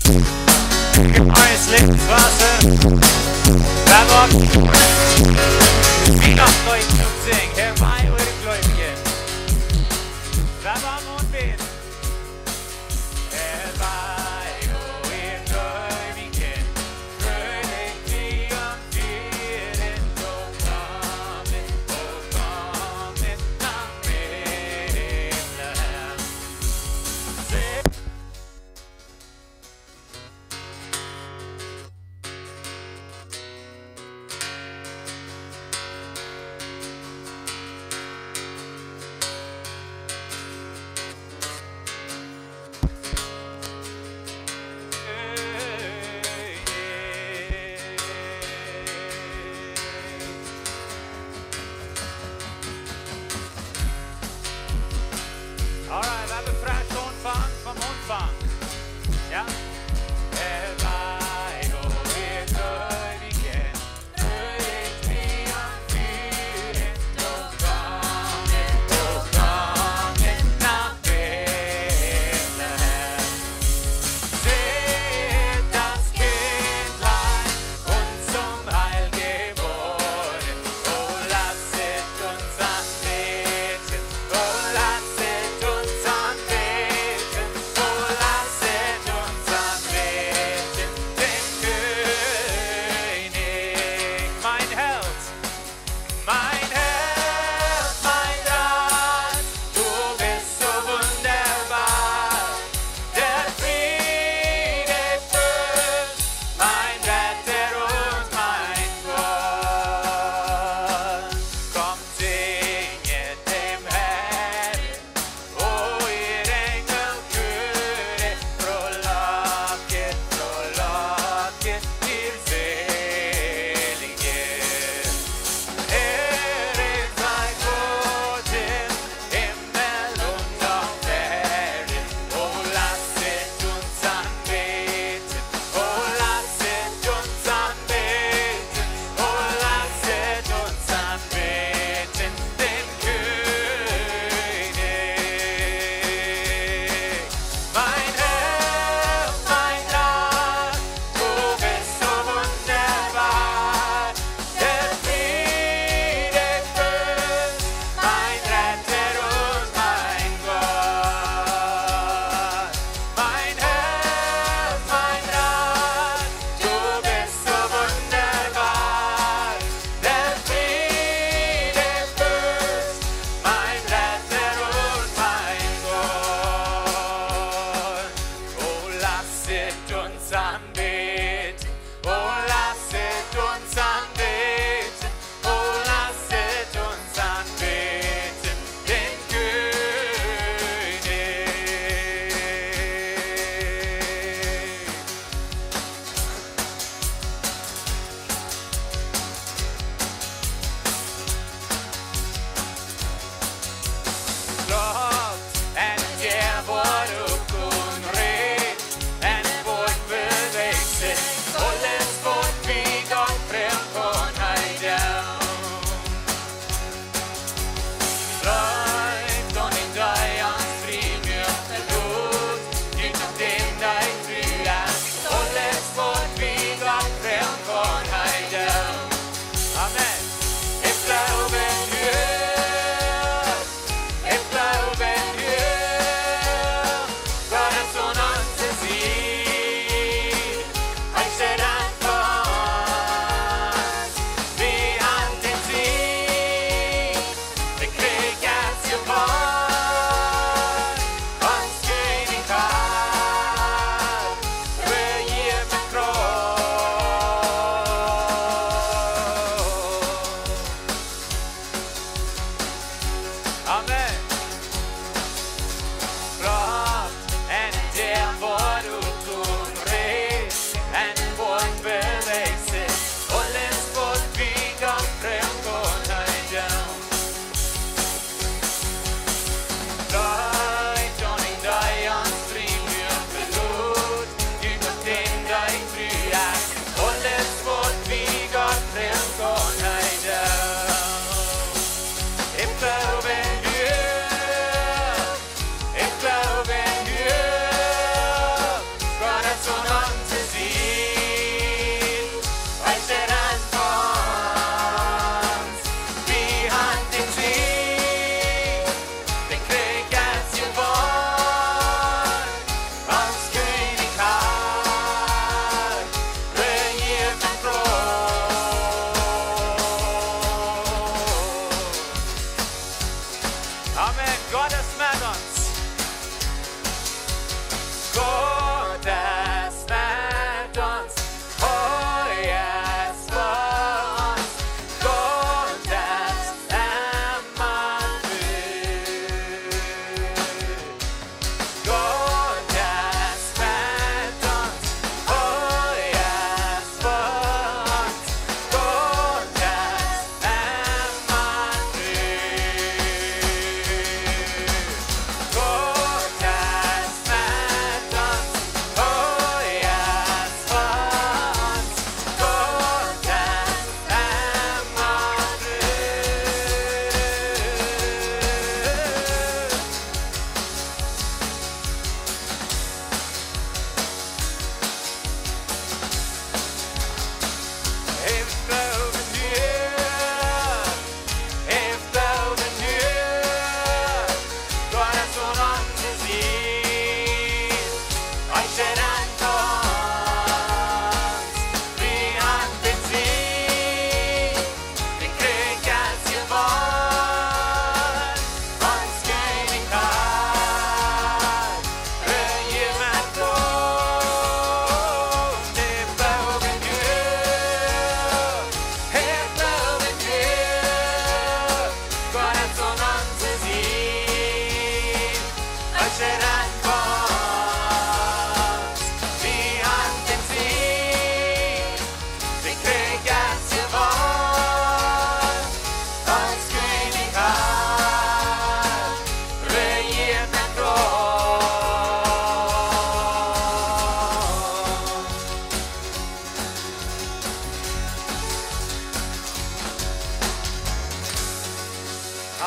Neues Lebenswasser. Werbung. Wie noch neu zu singen. Herr Mai, eure Gläubigen. Werbung und Bild. Herr Mai, eure Gläubigen. Fröhlich triumphieren. So kommet nach Bethlehem. Alright, we hebben vrij toonvang van mondvang. Ja? En der wordt ook onrecht en het wordt beweegt.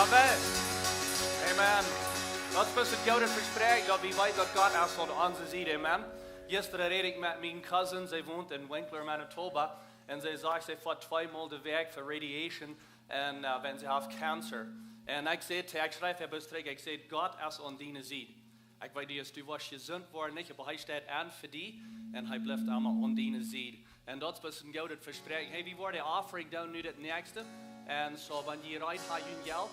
Jawohl. Amen. Dat is best het gouden verspreking dat we weten dat God is van onze zijde. Amen. Gisteren reed ik met mijn cousin, zij woont in Winkler, Manitoba. En zij zegt, zij gaat 2 maal de weg voor radiation en wenn ze heeft cancer. En ik zei tegen, ik schrijf haar terug, ik zei, God is aan die zijde. Ik weet niet, du was gezond worden niet, maar hij staat aan voor die. En hij blijft allemaal aan die zijde. En dat is best een gouden verspreking. Hey, wie wordt de offering doen nu het nächste? En zo, wanneer je rijdt, ga je geld,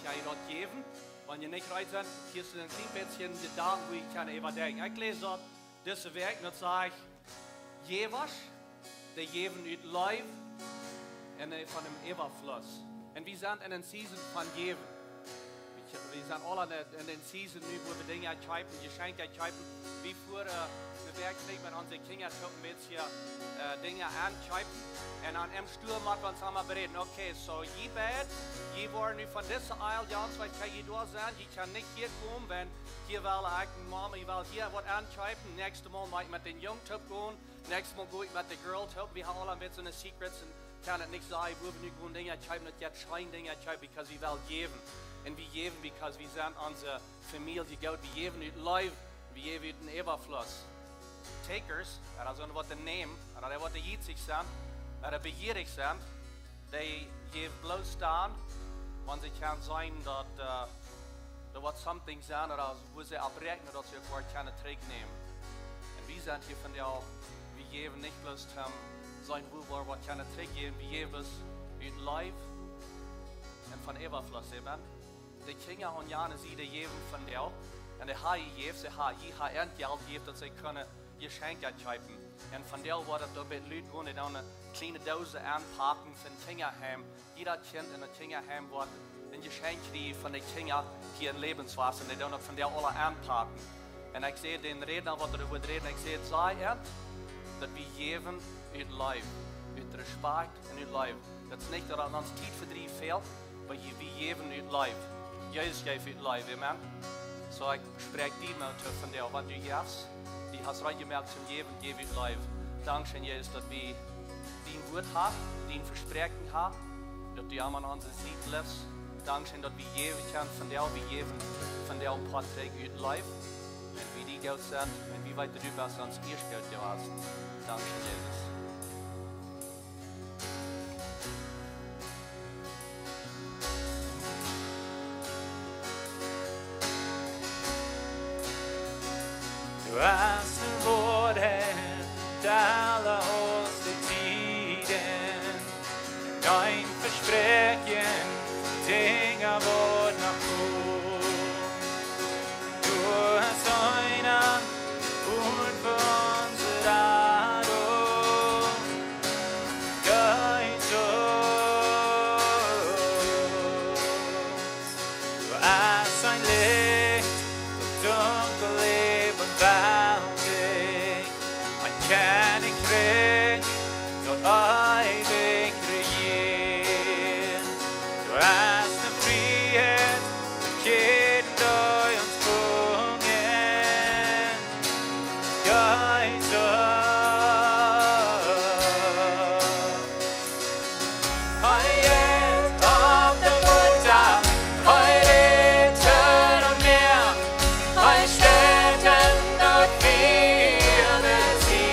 kan je dat geven. Wanneer je niet rijdt, dan kies je een klein beetje de dag hoe je kan even denken. Ik lees dat deze week en dat zeg Jevers, die geven uit live en van een overvloed. En we zijn in een season van geven. We zijn alle in een season nu, wo we dingen uitgeven, geschenken uitgeven. Wie voor de werkelijk met onze kinderen toch een beetje dingen aangeven. En aan hem stuur maken we ons allemaal bereden. Oké, so je bent, je wordt nu van deze aisle, Jans, wat kan je door zijn? Je kan niet hier komen, wenn hier wil ik mama, je wil hier wat aangeven. Nächste Mal mag ik met den jong top gaan. Nächste Mal ga ik met de girl top. We hebben alle een beetje een secrets en kan het niet zeggen, we hebben nu gewoon dingen uitgeven, dat je schijn dingen uitgeven, because we wil geven. En we geven, because we zijn onze familie goud. We geven uit live, we geven uit een overvloed. Takers, dat is wat de neem, dat is wat de jitzig zijn, dat de begierig zijn, die geven bloot staan, want het kan zijn dat er wat something zijn, dat hoe ze afrekenen, dat ze voor kunnen terugnemen. En we zijn hier van jou, we geven niet bloot zijn hoe we wat kunnen teruggeven, we geven het uit live en van overvloed, amen. De kinderen aan jane zijde geven van jou. En de haar je geeft, ze haar geld geeft, dat ze kunnen geschenken uitgeven. En van jou wordt het door bij Leute gewoon in een kleine dozen aanpakken van kinderheim. Jeder kind in het kinderheim wordt een geschenk krijgen van de kinderen hier in levensfase. En die doen het van jou alle aanpakken. En ik zei den redner wat er over reden, ik zei het zei dat we geven uit live. Uit respect en uit live. Dat is niet dat het ons tijd verdriet veel, maar we geven uit live. Jezus geeft uit live, amen. So ik spreek die nou terug van jou, want du geeft, die hast recht gemerkt zum Geben, geef uit live. Dankzij Jezus dat we die woord hebben, die verspreken hebben, dat die allemaal onze ziet blijft. Dankzij dat we geven kunnen van jou, we geven van jou een paar dagen uit live. En wie die goud zijn, en wie weet du was ons eerst goud geweest. Dankzij Jezus. Du hast en våren, alla högsta tiden. Dein Versprechen, Dinge vår nation. Du hast einen Ord för unser Adon. Guide oss. Du hast ein Licht, das dunkel Leben värdig. Man kan ikke kring, når ejvig regjen. Du hast en frihet, du kender døjens bungen. Guide oss. Højt om den borta, højt og mere. Højt støtten og firnes i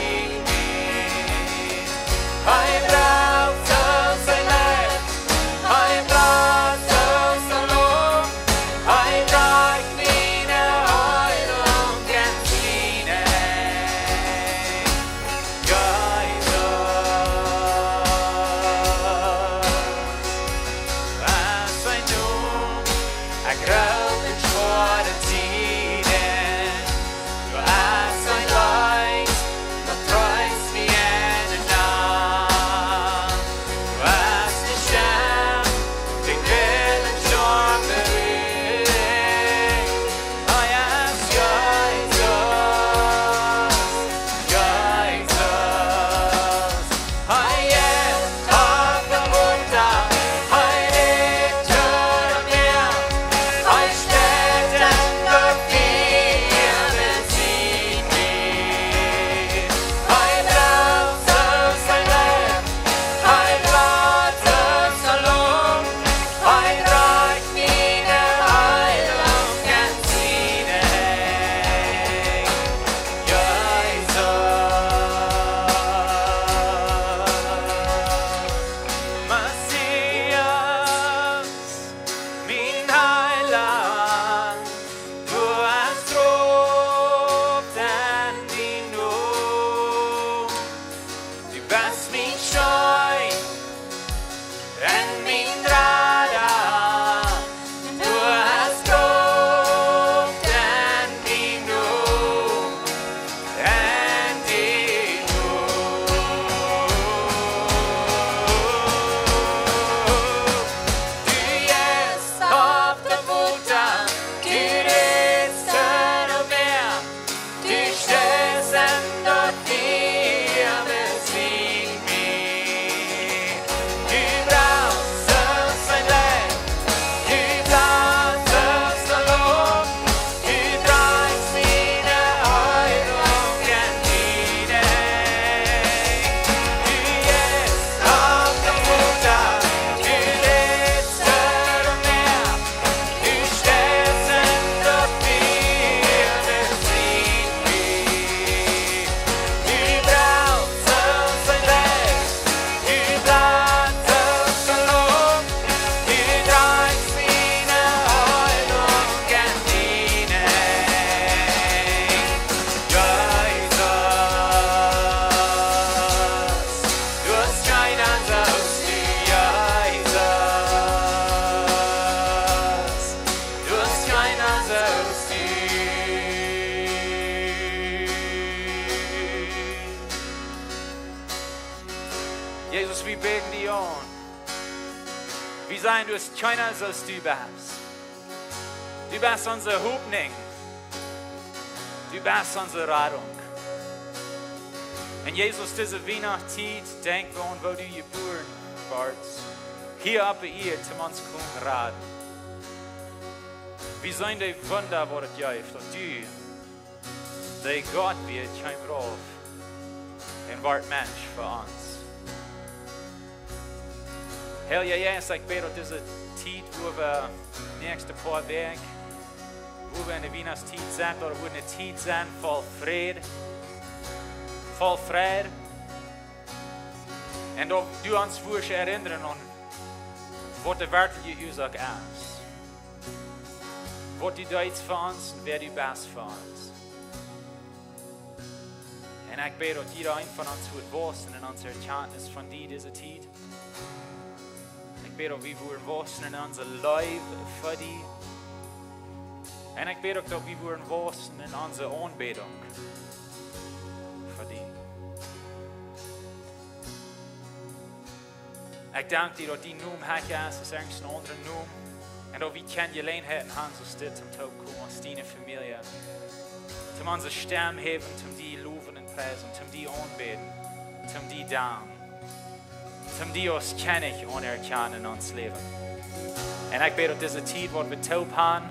mig. Højt brav som sig let, højt brav som sig lov. Højt drak mine højt om gensine. Jesus, wir beten dich an. Wir sagen, du bist keiner als du bist. Du bist unsere Hoffnung. Du bist unsere Rettung. Und Jesus, diese Weihnachtszeit, denk wir an, wo du geboren warst. Hier auf der Erde, zum uns kommen raten. Wir sind die Wunder, wo es gibt. Und du, der Gott wird, kein Brav. En word Mensch für uns. Herr Jesus, ich bete diese Zeit, wo wir nächste paar Weg, wo wir in der Weihnachtszeit sind, oder wo wir in der Zeit sind, voll Friede. Voll Friede. Und ob du uns wirst erinnern an, was die wirkliche Ursache ist. Was du denkst für uns und wer du bist für uns. Und ich bete, dass jeder ein von uns wird wachsen in unserer Erkenntnis von dir, diese Zeit. Ich bete, dass wir wachsen in unser Leben für dich. Und ich bete, dass wir wachsen in unserer Anbetung für dich. Ich danke dir, dass die Namen hier ist, als irgendein anderer Name. Und dass wir keine Gelegenheit haben, so still zum Tod kommen, als deine Familie. Zum unsere Stimme heben, zum die loben und preisen, zum die anbeten, zum die danken, zum die uns kennen und erkennen in uns Leben. Und ich bete, dass diese Zeit, wo wir taub haben,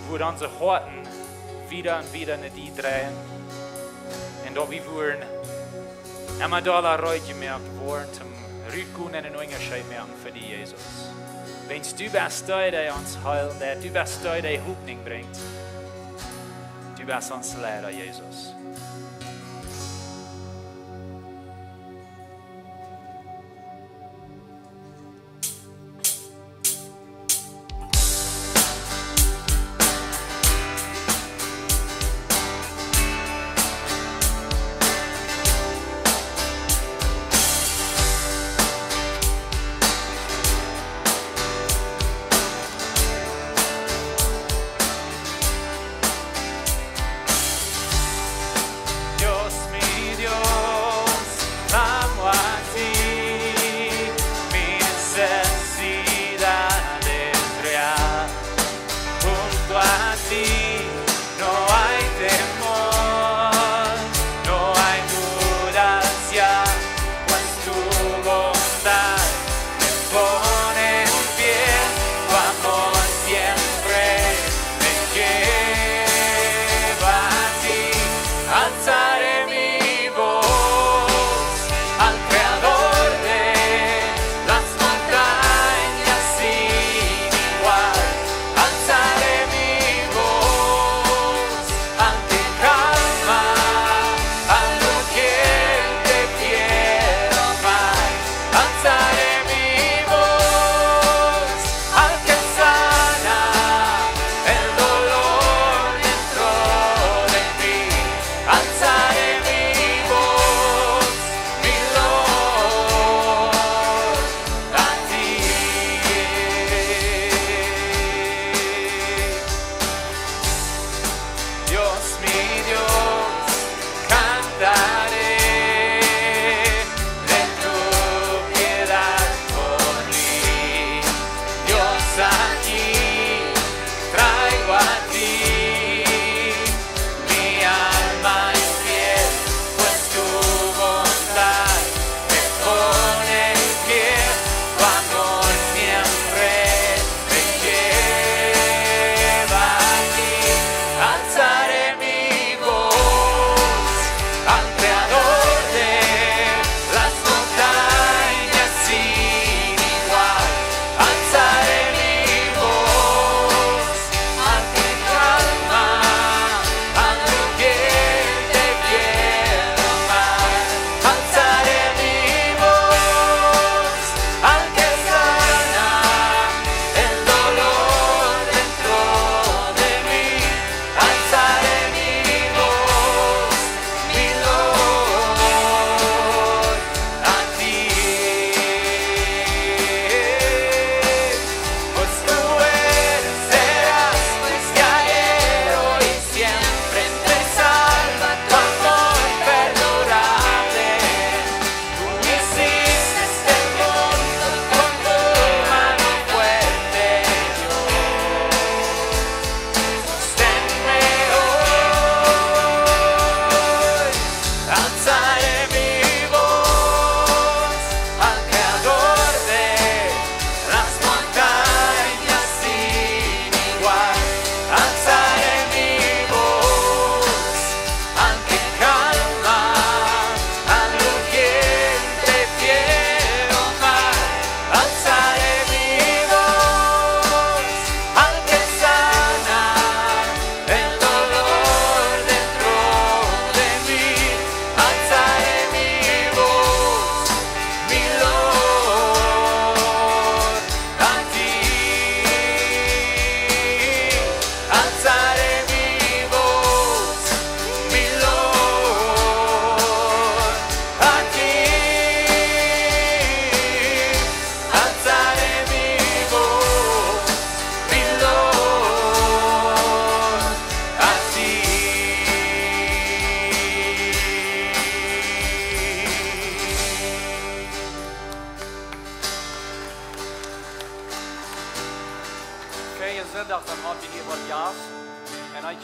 wo unsere Horten wieder und wieder in die drehen, und dass wir immer da Reut gemerkt worden, zum Rückgehen in den Unterschied merken für die Jesus. Wenn du bist der uns heilt, du bist der Hoffnung bringt. Du bist uns Lehrer, Jesus.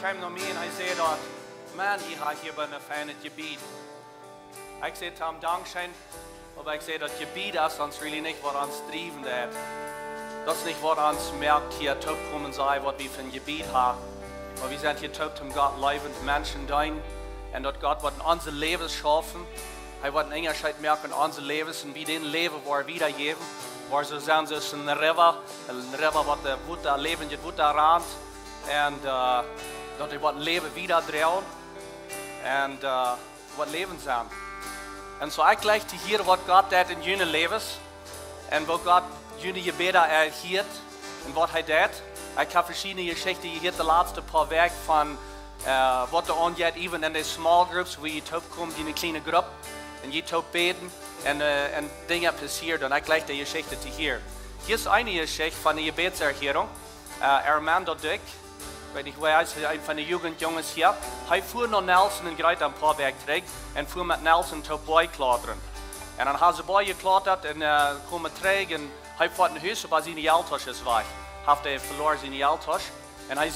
kwam naar mij en hij zei dat, man, ik ga hier bij een fijne gebied. Ik zei hem dankzij, maar ik zei dat gebied is ons really niet wat ons streven dat. Dat is niet wat ons merkt hier terugkomen zijn, wat we van gebied hebben. Maar we zijn hier terug om God levend Menschen dienen. En dat God wat in onze levens schaffen. Hij wordt een onderscheid merken in onze levens en wie den leven waar wiedergeven. Waar ze zijn dus een river wat de woede leven, het woede raant. En dat hij wat leven wieder draaien. En wat leven zijn. En zo ik leg te hier wat God deed in jullie levens. En wat God jullie gebeden erhielt. En wat hij deed. Ik heb verschillende geschichten hier de laatste paar weken van wat er aangaat, even in de small groups, waar je komt in een kleine groep. En je tot beten en dingen passiert. En ik leg de geschichte te hier. Hier is een geschichte van de gebedserhering. Armando Dick. Ik weet niet hoe hij is, een van de jugendjongens hier. Hij voer naar Nelson en grijpt een paar weken terug. En voer met Nelson tot boy klauteren. En dan hebben ze boy geklauterd en komen terug. En hij voert een huis op zijn jeltas is weg. Hij verloren zijn jeltas. En hij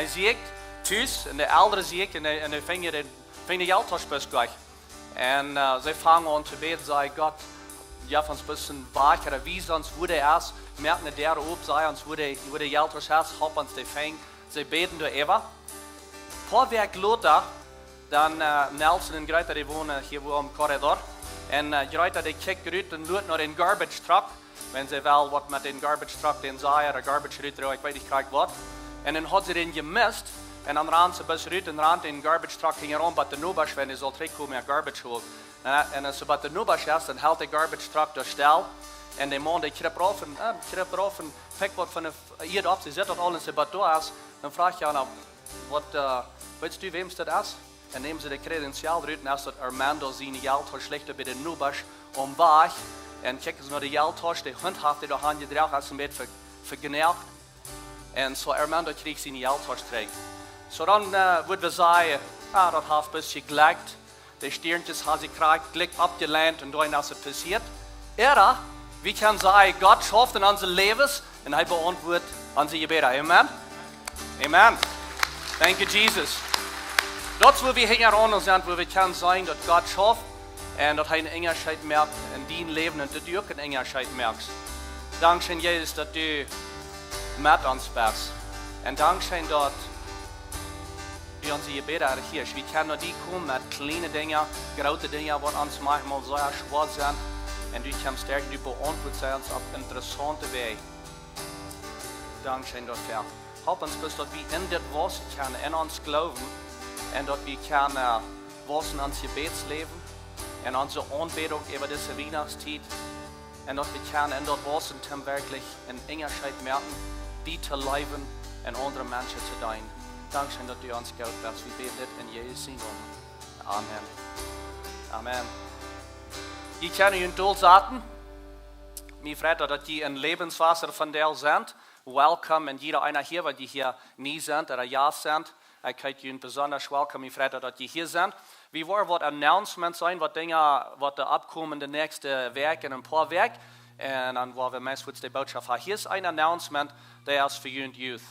ziekt thuis. En de ouderen zieken en hij ving de jeltasbus weg. En zij vangen aan te beten, zei God, ja, van een beetje waker, wie ons hoe hij is, merken het daar op, zei ons hoe de jeltas is, hop ons de ving. Zij beten door Eva. Een paar weken later, dan Nelson en Greta, die wonen hier om corridor. En Greta, die kijkt uit en loopt naar een garbage truck. Wenn ze wel wat met een garbage truck, den zei, een garbage router, ik weet niet graag wat. En dan had ze den gemist. En dan raan ze best uit en raan in garbage truck ging rond, bij de Nubash, wenn ze al terugkomen met garbage hoog. En als ze bij de Nubash is, dan haalt de garbage truck door stel. En de man die kruipt eraf en pikt wat van hier op, ze zet dat al in zijn bateau is. Dan vraag je aan hem, weet u wem dat is? En nemen ze de credentiaal eruit en als dat Armando zijn jeltas slechter bij de Nubash omweg. En kijken ze naar de jeltas, de hond heeft die door hand gedragen als een beetje vergenoegd. En zo Armando kreeg zijn jeltas terug. Zo dan worden we zeggen, dat heeft een beetje gelekt. De steertjes hebben ze krijgt, gelijk opgeleend en dan is het passiert. Eerder, we kunnen zeggen, God schafft in onze levens en hij beantwoordt onze gebeden. Amen? Amen. Thank you, Jesus. Dat is waar we hier aan zijn, waar we kunnen zijn dat God schafft en dat hij een onderscheid merkt in die leven en dat u ook een onderscheid merkt. Dankzij Jezus dat u met ons bent. En dankzij dat u onze gebeden erheerst. We kunnen naar die komen met kleine dingen, grote dingen, wat ons manchmal zeer schwer zijn. En u kan sterk, u beantwoordt zij ons op interessante wijze. Dankzij dat Herr. Help ons dus dat we in dit was kunnen, in ons geloven. En dat we kunnen was in ons gebedsleven. En onze aanbidding over deze Weihnachtstijd. En dat we kunnen in dat was en werkelijk een onderscheid merken, die te leven en andere mensen te dienen. Dankzij dat u ons geld bent. We beten dit in Jezus' naam. Amen. Amen. Je kan u een doel zetten. Mijn vrienden, dat je een levenswasser van deel bent. Welkom en jeder einer hier, wat die hier niet zijn, oder ja zijn. Ik heet u een besonders welkom, mijn vrienden, dat je hier zijn. We willen wat announcements zijn, wat dingen, wat de opkomende nächste weken, een paar weken. En dan willen we meestal de boodschap hebben. Hier is een announcement, dat is voor jullie youth.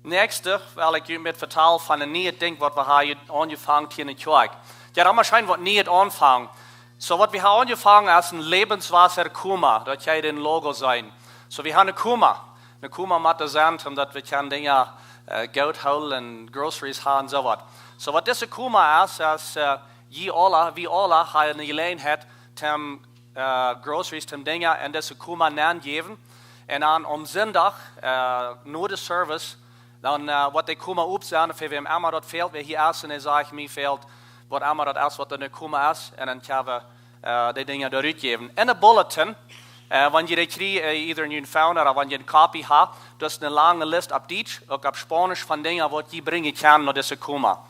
Nächste, wil ik u met vertellen van een nieuw ding wat we hebben aangevangen hier in de kerk. Ja, dan waarschijnlijk wat niet aanvangen. So wat we hebben aangevangen is een levenswasser Kuma, dat jij den Logo zijn. So we hebben een Kuma met de zand, omdat we kunnen dingen geld houden en groceries hebben en zo wat. So wat deze Kuma is we alle hebben een gelegenheid om groceries, om dingen en deze Kuma aangeven. En dan om zondag, na de service, dan wat de Kuma opzien, of we hem allemaal dat veld, we hier essen en zeggen, mij veld, wat allemaal dat is, wat er nu Kuma is, en dan gaan we die dingen eruit geven. In de bulletin Wenn ihr die kriegt, either in een phone oder wenn ihr eine Copy habt, das ist eine lange Liste auf Deutsch und auf Spanisch von Dingen, die ihr bringen kann, nach diese Kuma.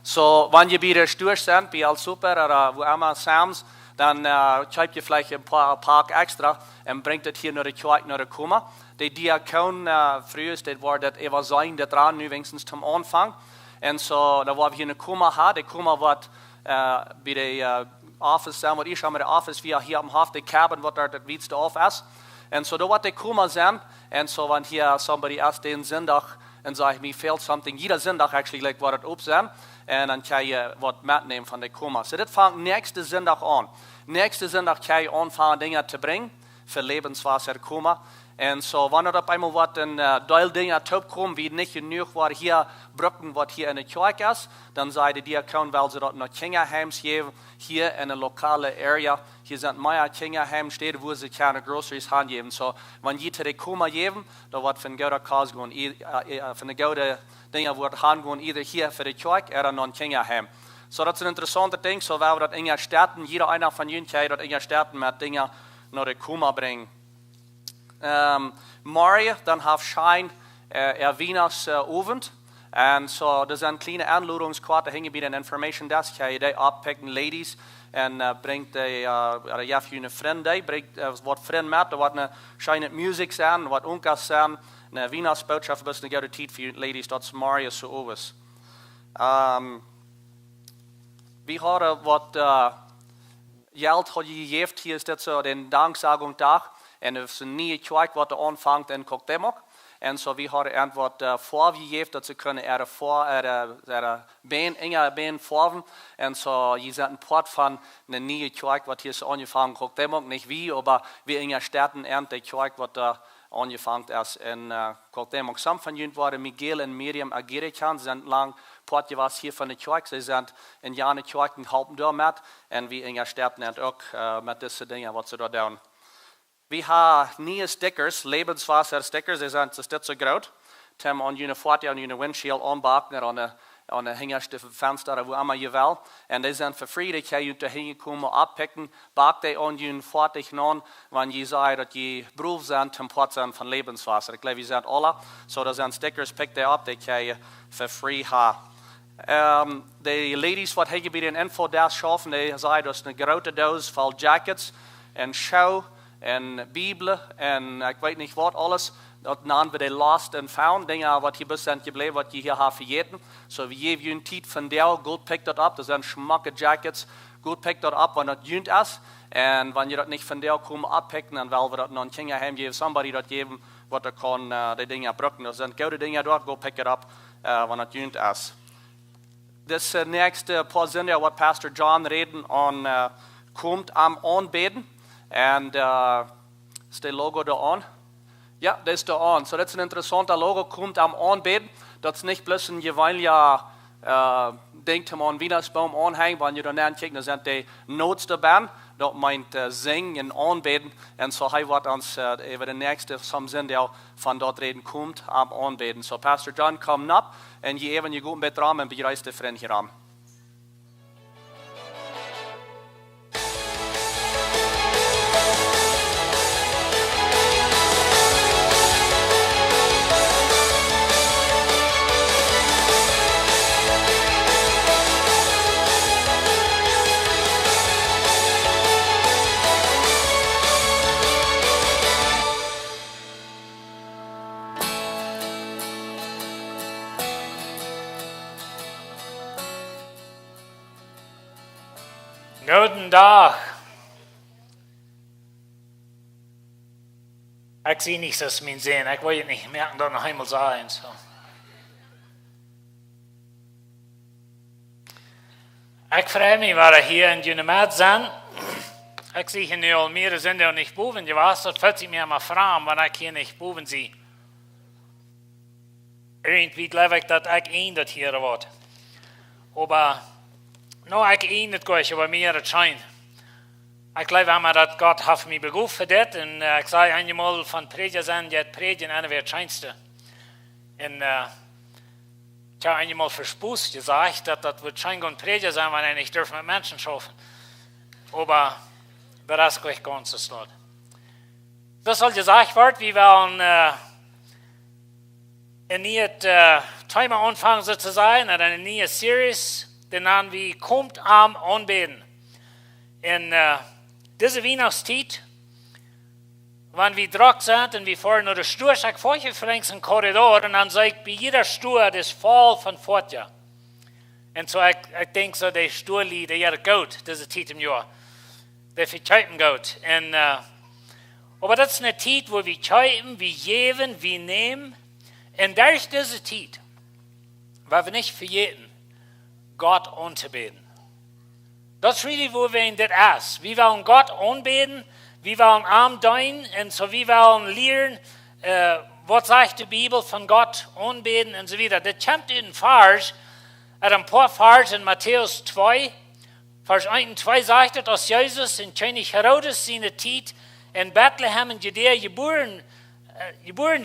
So, wenn ihr bei der Stur seid, bei Al Super oder wo immer Sam's, dann schreibt ihr vielleicht ein paar Park extra und bringt das hier nach der Kirche, nach der Kuma. Die Diakon früher, das war das Evangelien, das dran, nu wenigstens zum Anfang. Und so, da war wir hier eine Kuma, die Kuma wird bei der Office sein, wo ich habe der Office, wie hier am Hof, die Cabin, was da das wichtigste auf ist. Und so, da wird die Kuma sein. Und so, wenn hier somebody erst den Sonntag und sagt, mir fehlt something, jeder Sonntag actually, like, wird das up sein. Und dann kann ich was mitnehmen von der Kuma. So, das fängt nächsten Sonntag an. Nächsten Sonntag kann ich anfangen, Dinge zu bringen für Lebenswasser Kuma. Und so, wenn er auf einmal was in Dinge kommen, wie nicht genug war hier Brücken, was hier in der Kirche ist, dann sei die Diakon, weil sie dort noch Kinderheims geben, hier in der lokalen Area. Hier sind mehr Kinderheimstädte, wo sie keine Groceries geben. So, wenn die zu der Kuma geben, da wird von guter Cause gehen, von der guten Dinge wird gehen, either hier für die Kirche oder noch ein Kinderheim. So, das ist ein interessanter Ding, so, weil wir das in der Städten, jeder einer von ihnen kann das in der Städten mit Dingen nach der Kuma bringen. Morgen, dann hat Schein Wieners Abend. Und so, das sind kleine Anladungskarte, hängen bei den Information Desk, kann ich die abpicken, Ladies, und bringt die, ja, für eine Freundin, bringt was Freund mit, da wird eine scheine Musik sein, was Unkas sein, eine Wieners Botschaft, bis eine gute Zeit für Ladies, das ist morgen so oben. Wir haben was Geld hat gegeben, hier ist das so den Danksagungstag. En als ze niet kijken wat er aanvangt en kookt hem ook. En zo we hadden antwoord voorgegeven dat ze kunnen been vorven. En zo je zet een pot van een nieuwe kijken wat hier is aangevangen kookt hem ook. Niet wie, maar we in de steden en de kijken wat er aangevangen is en kookt hem ook. Some van jullie waren Miguel en Miriam Agirichan. Ze zijn lang pot was hier van de kijken. Ze zijn in jaren kijken helpen door met. En we in de steden en ook met deze dingen wat ze daar doen. We hebben nieuwe stickers, Lebenswasser stickers, die zijn steeds zo groot. Tem aan je voet en je windshield aanbakken aan de hingerste venster, wo immer je wil. En die zijn voor free, die kan je te hingen komen oppikken. Bak die aan je voet aan, wanneer je zei dat je beroep zijn, ten pot zijn van Lebenswasser. Ik geloof, je zijn alle. So, dat zijn stickers, pick die op, die kan je voor free hebben. De ladies wat hebben bij de infodesk schaffen, die zei dat een grote doos vol jackets en show. En Bibel en ik weet niet wat alles. Dat namen we de lost and found dingen wat hier best zijn gebleven, wat je hier hebt vergeten. So we geven je een tijd van jou, goed pick dat op. Dat zijn schmakke jackets, goed pick dat op wanneer dat junt is. En wanneer je dat niet van jou komen oppikken, dan willen we dat naar een kinderheim geven, somebody dat geven, wat er kan de dingen gebruiken. Dat zijn goede dingen door, go pick it up wanneer dat junt is. This next paar zinnen wat Pastor John reden aan komt am aanbeden. En is de logo daar aan? Ja, dat is daar aan. So, dat is een interessante logo, komt am aanbeden. Dat is niet plus een gewöhnlicher ding om aan Weihnachtsbaum aanhangen. Wanneer je dan kijkt, dan zijn die notes daarbij. Dat meint zingen en aanbeden. En zo hij wordt ons even de nächste some zin die van dat reden komt am aanbeden. So, Pastor John, kom op en je even je goed met raam en bereist de vriend hier aan. Guten Tag. Ik zie niks als mijn zin. Ik wil het niet merken dat nog eenmaal zijn. So. Ik vraag me waar hier in Junemat zijn. Ik zie hier nu al meer zijn er niet boven. Je was dat 40 meer maar vragen, wanneer ik hier niet boven zie. Irgendwie geloof ik dat ik één dat hier wordt. Maar nou, ik één het gooi, maar meer het schijnt. Ik geloof immer, dat God heeft mij beroepen voor dit. En ik zei eenmaal van predigen zijn, die het predigen en weer het schijnste. En ik heb eenmaal verspoest gezegd, dat dat wordt schijnlijk predigen zijn, wanneer ik durf met mensen schaffen. Maar dat is gleich ganz so slot. Das soll gesagt werden, wie wir in ihr Thema anfangen sozusagen, in eine neue Series, den Namen wie Kommt am Anbeten. In dieser Weihnachtszeit, wenn wir drauf sind und wir fahren nach der Stuhl, ich vorher verlängst einen Korridor und dann sagt bei jeder Stuhl das Fall von Fortja. Und so ich denke so, der Stuhl liegt, der ist gut, diese Zeit im Jahr. Der verzeihten gut. Und aber das ist eine Zeit, wo wir schreiben, wir geben, wir nehmen. Und durch diese Zeit, weil wir nicht vergessen, Gott anzubeten. Das ist really, wo wir in das ist. Wir wollen Gott anbeten, wir wollen arm dienen, und so wir wollen lernen, was sagt die Bibel von Gott anbeten und so weiter. Das kommt in Vers, ein paar Vers in Matthäus 2, Vers 1 und 2 sagt, dass Jesus in König Herodes seine Zeit in Bethlehem in Judäa geboren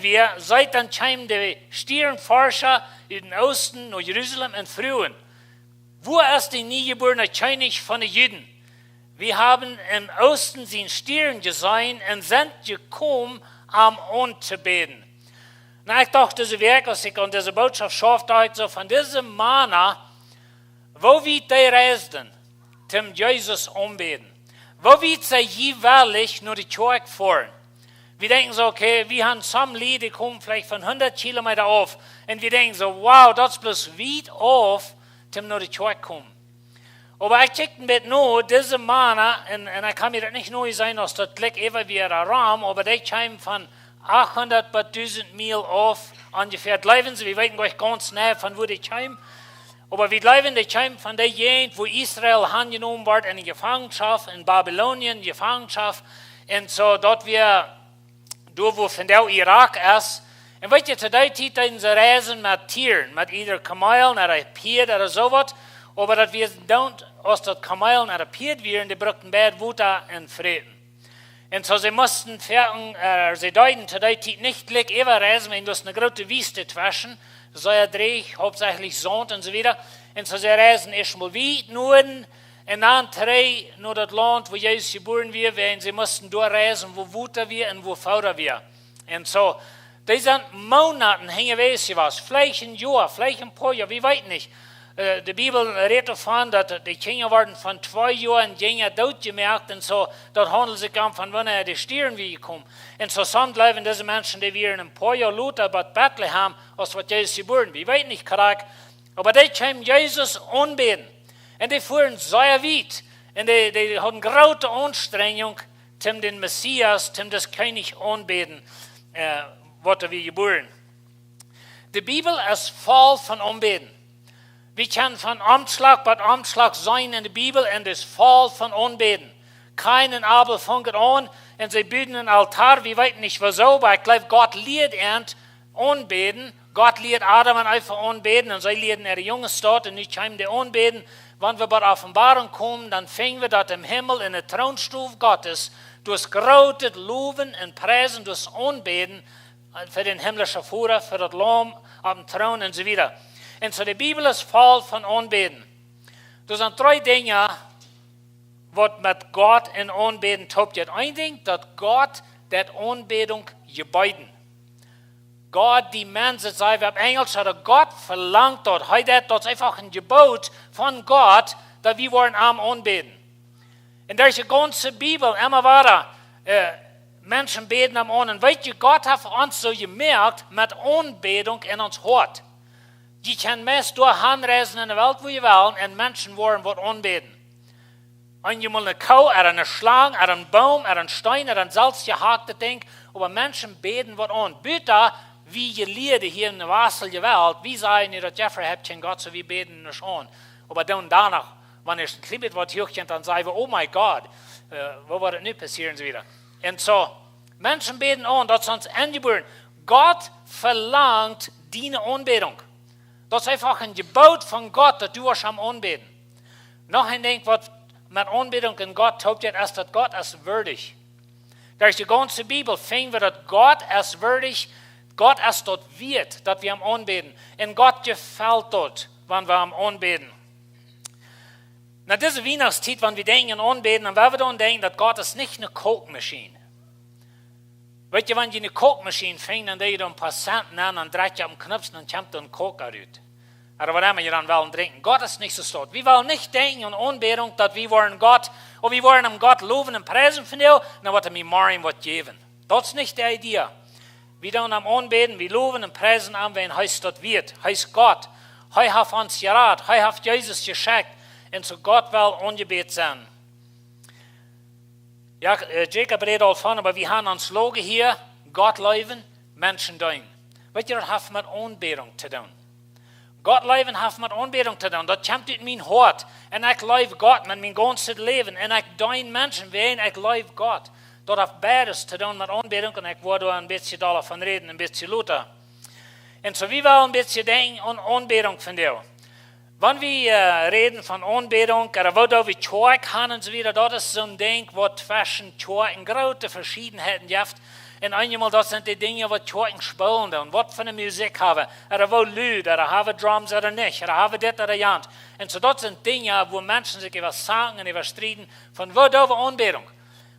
wir, seit dann kamen die Stirnforscher in den Osten nach Jerusalem und frühen, wo ist der niegeborene König von den Juden? Wir haben im Osten seinen Stirn gesehen und sind gekommen, am anzubeten. Na, ich dachte, diese Werk, als ich an diese Botschaft schaffte, so von diesem Mann, wo wird die reisen, zum Jesus anbeten? Wo wird sie jeweilig nur die Kirche fahren? Wir denken so, okay, wir haben some Lied, die kommen vielleicht von 100 Kilometer auf. Und wir denken so, wow, das ist bloß weit auf, zum nur die Kirche kommen. Aber ich checkte mit nur, diese Männer, und ich kann mir das nicht neu sein, dass das liegt immer wie ein Raum, aber die kommen von 800 bis 1000 Meilen auf, ungefähr. Bleiben sie, wir wissen euch ganz nah, von wo die kommen. Aber wir bleiben, die kommen von der Gegend, wo Israel angenommen wird, in die Gefangenschaft, in Babylonien, Gefangenschaft. Und so, dort wir, wo von der Irak ist. Und weißt du, zu der Zeit, sie reisen mit Tieren, mit either Kamel, oder ein Pferd oder sowas. Aber dass wir don't, aus das Kamel oder ein Pferd wären, die brauchten bad Wutter und Frieden. Und so, sie mussten sie deuten zu der Zeit nicht gleich reisen, wenn das eine große Wüste zwischen. So ja Dreieck, hauptsächlich Sand und so weiter. Und so sie reisen erstmal weit Norden und dann nur das Land, wo Jesus geboren wird, und sie mussten durchreisen, wo Wutter wir und wo Fauder wir. Und so, die sind Monaten hängen was, vielleicht ein Jahr, vielleicht ein paar Jahre, wir wissen nicht. Die Bibel redet davon, dass die Kinder werden von 2 Jahren Jünger dort gemerkt und so, dort handelt es sich um, von wann die Stirn wie gekommen. Und so sind bleiben diese Menschen, die wären ein paar Jahre lauter bei Bethlehem, als was Jesus geboren. Wir wissen nicht korrekt, aber die können Jesus anbeten. Und die fuhren sehr weit. Und die hatten große Anstrengung, um den Messias, um das König anbeten, was wir geboren. Die Bibel ist voll von Anbeten. Wir können von Amtsschlag bei Amtsschlag sein in der Bibel und es ist voll von Anbeten. Keinen Abel fängt an und sie bilden einen Altar. Wir wissen nicht wieso, aber ich glaube, Gott lehrt anbeten. Gott lehrt Adam einfach anbeten und sie lehren ihre junge Stadt und nicht heim die anbeten. Wenn wir bei der Offenbarung kommen, dann fängen wir dort im Himmel in der Thronstuhl Gottes durch großes Loben und Preisen, durch Anbeten für den himmlischen Führer, für das Lamm auf dem Thron und so weiter. Und so die Bibel ist voll von Anbeten. Das sind 3 Dinge, was mit Gott in Anbeten tut. Ein Ding, dass Gott der Anbetung gebeten. Gott, die Menschen, sei auf Englisch, hat Gott verlangt dort. Heute das ist einfach ein Gebot von Gott, dass wir wollen am Anbeten. In der ganzen Bibel immer weiter, Menschen beten am An. Und weißt du, Gott hat uns so gemerkt, mit Anbetung in uns Hort. Die können meist durch anreisen in der Welt, wo sie wollen, und Menschen wollen was anbeten. Einmal eine Kuh, oder eine Schlange, oder ein Baum, oder ein Stein, oder ein Salz gehakte Ding, aber Menschen beten was an. Bitte, wie ihr Lieder hier in der westlichen Welt, wie sagen ihr, dass Jeffrey habt kein Gott, so wir beten nicht an. Aber dann danach, wenn es ein Klippet wird hochkommt, dann sagen wir, oh mein Gott, wo wird das nicht passieren, so wieder. Und so, Menschen beten an, das ist uns angeboren. Gott verlangt deine Anbetung. Das ist einfach ein Gebot von Gott, dass du am Anbeten. Noch ein Ding, was mit Anbetung in Gott tut, ist, dass Gott ist würdig. Durch die ganze Bibel finden wir, dass Gott ist würdig, Gott ist dort wert, dass wir am Anbeten. Und Gott gefällt dort, wenn wir am Anbeten. Na, diese Weihnachtszeit, wenn wir denken an Anbeten, dann werden wir dann denken, dass Gott ist nicht eine Kochmaschine. Weet je, wenn je eine kookmachine vindt, dan deed je er een paar centen aan, dan draait je op een knopje, dan komt er een kook eruit. Oder was immer je dan willen drinken. Gott ist nicht so stot. Wir wollen nicht denken an Anbetung, dass wir wollen Gott, oder wir wollen am Gott loben und preisen von dir, dann wird mir morgen was geben. Das ist nicht die Idee. Wir dann am Anbeten, wir loben und preisen an, wenn heißt das wird, heißt Gott. Er hat uns gerat, er hat Jesus geschickt, und so Gott will angebetet sein. Ja, Jacob redet all von, aber wir haben uns Loge hier, Gott leben, Menschen dienen. Weißt du, das hat mit Anbetung zu tun. Gott leben hat mit Anbetung zu tun. Das kommt in mein Hart. Und ich lebe Gott mit meinem ganzen Leben. Und ich diene Menschen, wen ich lebe Gott. Das hat beides zu tun mit Anbetung. Und ich wollte ein bisschen davon reden, ein bisschen lauter. Und so, wir wollen ein bisschen denken an Anbetung von dir. Wenn wir reden von Anbetung, oder wo wir Kirche haben und so weiter, das ist so ein Ding, was zwischen Kirchen große Verschiedenheiten gibt. Und einmal, das sind die Dinge, die Kirchen spielen und was für eine Musik haben, oder wo Lied, oder haben Drums oder nicht, oder haben das oder jant. Und so, das sind Dinge, wo Menschen sich über sagen und über streiten, von wo da war Anbetung.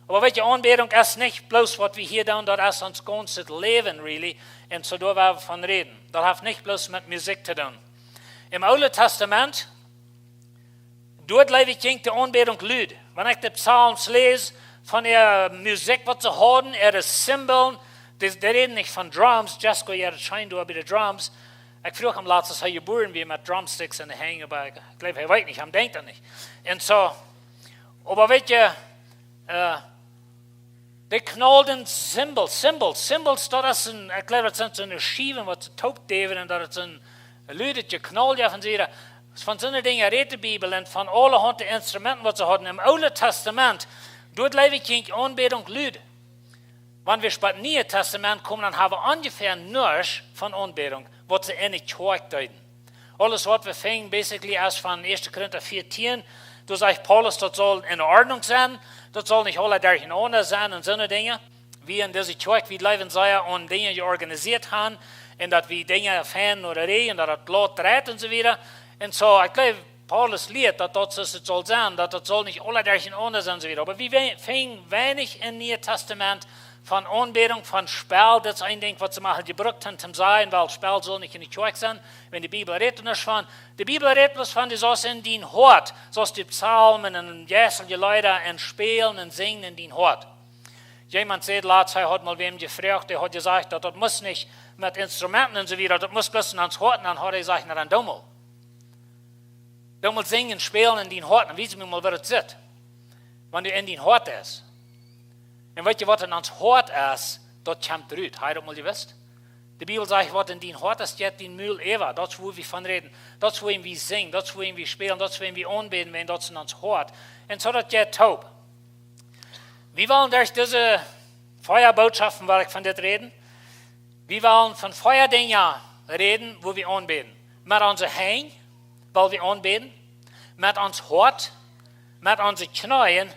Aber welche Anbetung ist nicht bloß, was wir hier tun, das ist uns ganzes Leben, really. Und so, da wollen wir von reden. Das hat nicht bloß mit Musik zu tun. Im Alten Testament, dort lebe ich die Anbetung Lied. Wenn ich die Psalms lese, von der Musik, was sie haben, ihre Symbolen, die reden nicht von Drums, Jessica, ihr scheint über die Drums. Ich frage am letzten Jahr geboren, wie mit Drumsticks in der Hänge, aber ich glaube, er weiß nicht, er denkt er nicht. Und so, aber welche, die knallten Symbols, das ist ich glaube, das sind so eine Schieven, was sie taubt geben, und das ist ein Lüdetje, knallt von sie, von so einer Dinge redet die Bibel, und von allen Hand Instrumenten, was sie hatten. Im Alten Testament, dort lebe ich in Anbetung Lied. Wenn wir später Neue Testament kommen, dann haben wir ungefähr nur von Anbetung, was sie in die Kirche deuten. Alles, was wir fingen, basically erst von 1. Korinther 14, da sagt Paulus, das soll in Ordnung sein, das soll nicht alle durcheinander sein und so eine Dinge. Wir in dieser Kirche, wir leben sehr und Dinge organisiert haben, und dass wir Dinge erfahren oder reden, und dass das laut dreht und so weiter. Und so, ich glaube, Paulus lehrt, dass das soll sein, dass das soll nicht alle durcheinander sein und so weiter. Aber wir fingen wenig im Neuen Testament von Anbetung, von Spiel, das ist ein Ding, was sie machen, gebraucht haben zum Sein, weil Spiel soll nicht in die Kirche sein, wenn die Bibel redet nicht von. Die Bibel redet bloß von, die soll in den Hort, so die Psalmen und jässelige Leute und spielen und singen in den Hort. Jemand sagt, letztes hat mal wem gefragt, der hat gesagt, das muss nicht mit Instrumenten und so weiter, das muss bloß ans Hort, und dann hat er gesagt, na dann dummel. Dummel singen, spielen in den Hort, dann wissen wir mal, wer das ist, wenn du in den Hort ist. Und weißt du, was in ans Hort ist, das kommt raus. Habt ihr mal gewusst? Die Bibel sagt, was in den Hort ist, geht den Müll Eva. Das ist, wo wir von reden. Das ist, wo wir singen. Das ist, wo wir spielen. Das ist, wo wir anbeten, wenn das in ans Hort. Und so, das geht taub. Wir wollen durch diese Feuerbotschaften, weil ich von das reden, wir wollen von Feuerdingen reden, wo wir anbeten. Mit unseren Händen, weil wir anbeten. Mit uns Hort, mit unseren Knien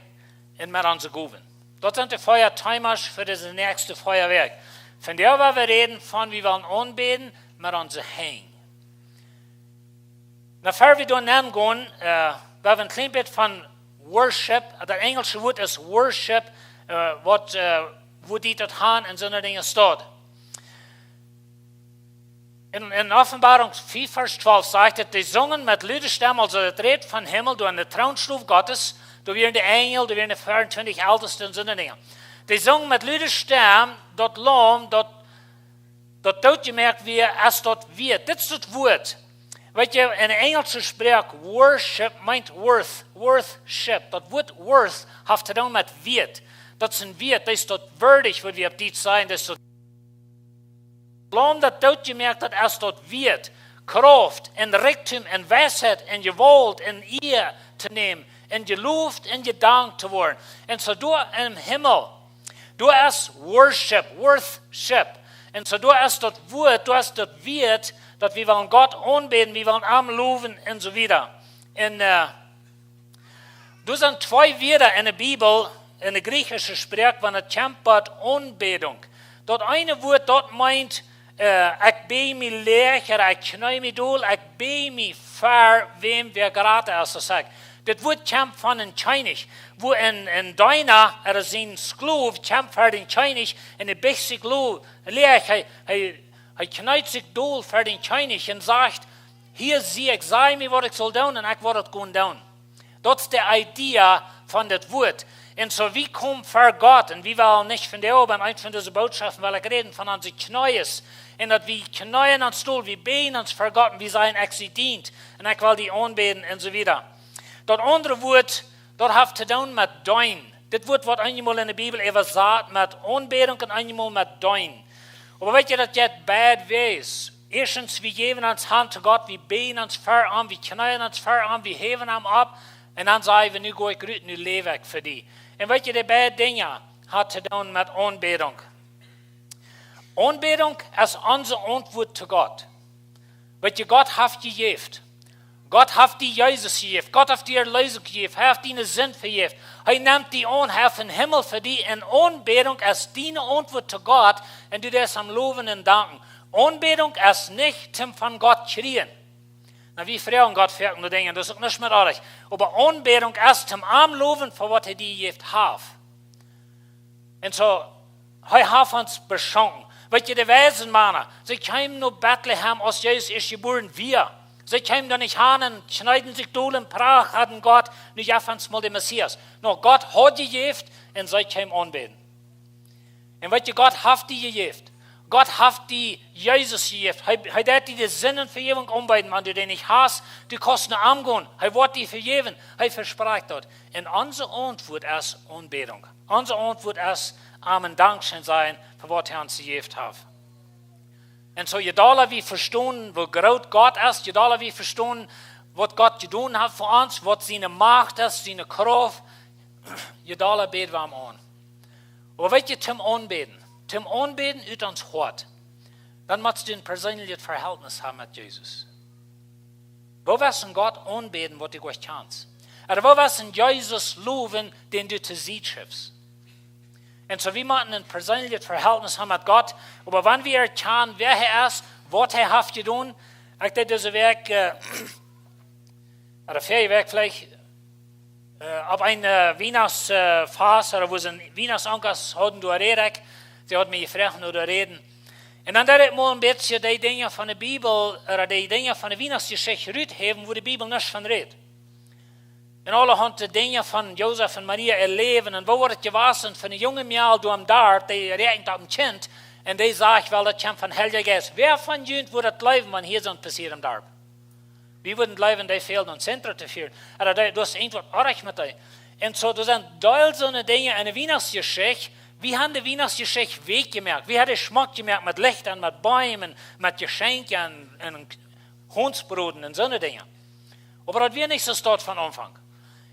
und mit unseren Guben. Das sind die Feuertimers für das nächste Feuerwerk. Von der wollen wir reden, von wir wollen anbeten mit unseren Händen. Bevor wir da nennen gehen, wollen wir ein klein bisschen von Worship, das englische Wort ist Worship, wo die das haben und so eine Dinge steht. In Offenbarung 4, Vers 12 sagt es, die singen mit Lüderstimmen, also das redet von Himmel, durch eine Thronstufe Gottes, da werden die Engel, da werden die 24 Ältesten und so eine Dinge. Die singen mit Lüderstimmen, das Lamm, das dort gemerkt wird, als das wird. Das ist das Wort. Weet je, in Engelse Sprach, worship meint worthship. Das Wort worth hat zu tun mit Wert. Das ist ein Wert, das ist das würdig, was wir auf die sein, das ist das Lamm, das dort gemerkt hat, als das Wert, Kraft, und Reichtum, und Weisheit, und Gewalt, und Ehe zu nehmen, und gelobt, und gedankt zu werden. Und so du im Himmel, du hast worship. Und so du hast das Wort, du hast das Wert, dass wir wollen Gott anbeten, wir wollen am loben und so weiter. Und du sind zwei Wörter in der Bibel, in der griechischen Sprache, wenn es kommt bei Anbetung. Das eine Wort, das meint, ich bin mich leer, ich knäu mich durch, ich bin mich für wem wir gerade also sagt. Das Wort kämpft von den Chinesisch, wo in Deiner, sein Sklav, kämpft für den Chinesisch, in der beste Sklav, er knallt sich dool für den Chinesisch und sagt, hier sehe ich, sag mir, was ich soll tun, und ich werde es gut tun. Das ist die Idee von das Wort. Und so, wie kommt für Gott, und wir wollen nicht von der oben, ein von diesen Botschaften, weil ich reden von unseren Knäues, und dass wir knäuen uns Stuhl, wir beten uns für Gott, und wir seien dient, und ich will die anbeten und so weiter. Das andere Wort, das hat zu tun mit Dein. Das Wort wird einmal in der Bibel sagt mit Anbetung und einmal mit Dein. Aber weißt du, das jetzt bad weiß. Erstens, wir geben uns Hand zu Gott, wir beten uns für an, wir knäuen uns für an, wir heben ihn ab, und dann sagen wir, nu gehe ich rüten, nu lebe ich für die. Und weißt du, die bad Dinge hat zu tun mit Anbetung. Anbetung ist unsere Antwort zu Gott. Weißt du, Gott hat gegeben. Gott hat die Jesus gegeben. Gott hat die Erlösung gegeben. Er hat die Sinn gegeben. Er nimmt die an, er hat den Himmel für die. Und Anbetung ist deine Antwort zu Gott. Und du darfst am Loben und Danken. Anbetung ist nicht zum von Gott schreien. Na, wir fragen Gott für nur Dinge, das ist auch nicht mit euch. Aber Anbetung ist zum am Loben für was er die gegeben hat. Und so, er hat uns beschenkt. Weißt du, die Wesenmänner, sie kamen nur Bethlehem, aus Jesus ist geboren, wir. Sie kamen da nicht hin, schneiden sich dohl in Prach, hatten Gott, nicht einfach mal den Messias. No, Gott hat gegeben und sie kamen anbeten. Und weißt du, Gott hat die gegeben. Gott hat die Jesus gegeben. Er hat die Sinnenvergebung anbeten, wenn du den nicht hast, du kannst nur angehen. Er wird die vergeben. Er verspricht dort. Und unsere Antwort ist Anbetung. Unsere Antwort ist Amen, Dankeschön sein, für was er uns gegeben hat. Und so, je doller wir verstehen, wo groß Gott ist, je doller wir verstehen, was Gott getan hat für uns, was seine Macht ist, seine Kraft, je doller beten wir ihm an. Aber weißt du, zum Anbeten ut uns Hort, dann musst du ein persönliches Verhältnis haben mit Jesus. Wo wirst du Gott anbeten, was du gut kannst? Oder wo wirst du Jesus loben, den du zu sehen schiffst? Und so, wir müssen ein persönliches Verhältnis haben mit Gott, aber wenn wir erkennen, wer er ist, was er hat getan, ich denke, diese Weg, oder Ferienwerk vielleicht, auf eine Weihnachtsphase, oder wo sie ein Weihnachtsankers hatten, du redest, sie hat mich gefragt, oder reden. Und dann werde ich mal ein bisschen die Dinge von der Bibel, oder die Dinge von der Weihnachtsgeschichte rausheben, wo die Bibel nicht von redet. Und alle haben die Dinge von Josef und Maria erleben. Und wo wird es gewesen von einem jungen Mädel, du am Dart, die rechnet auf ein Kind, und die sagt, weil das kommt von Heiliger Geist. Wer von uns würde leben, wenn hier so passiert im Darb? Wir würden leben, die fehlen uns Zentrum zu führen. Aber du hast irgendwas arg mit dir. Und so, das sind all so eine Dinge, eine Weihnachtsgeschichte. Wir haben die Weihnachtsgeschichte weggemerkt. Wir haben den Geschmack gemerkt mit Lichtern, mit Bäumen, mit Geschenken und Hundsbruten und so eine Dinge. Aber das wir nicht so dort von Anfang.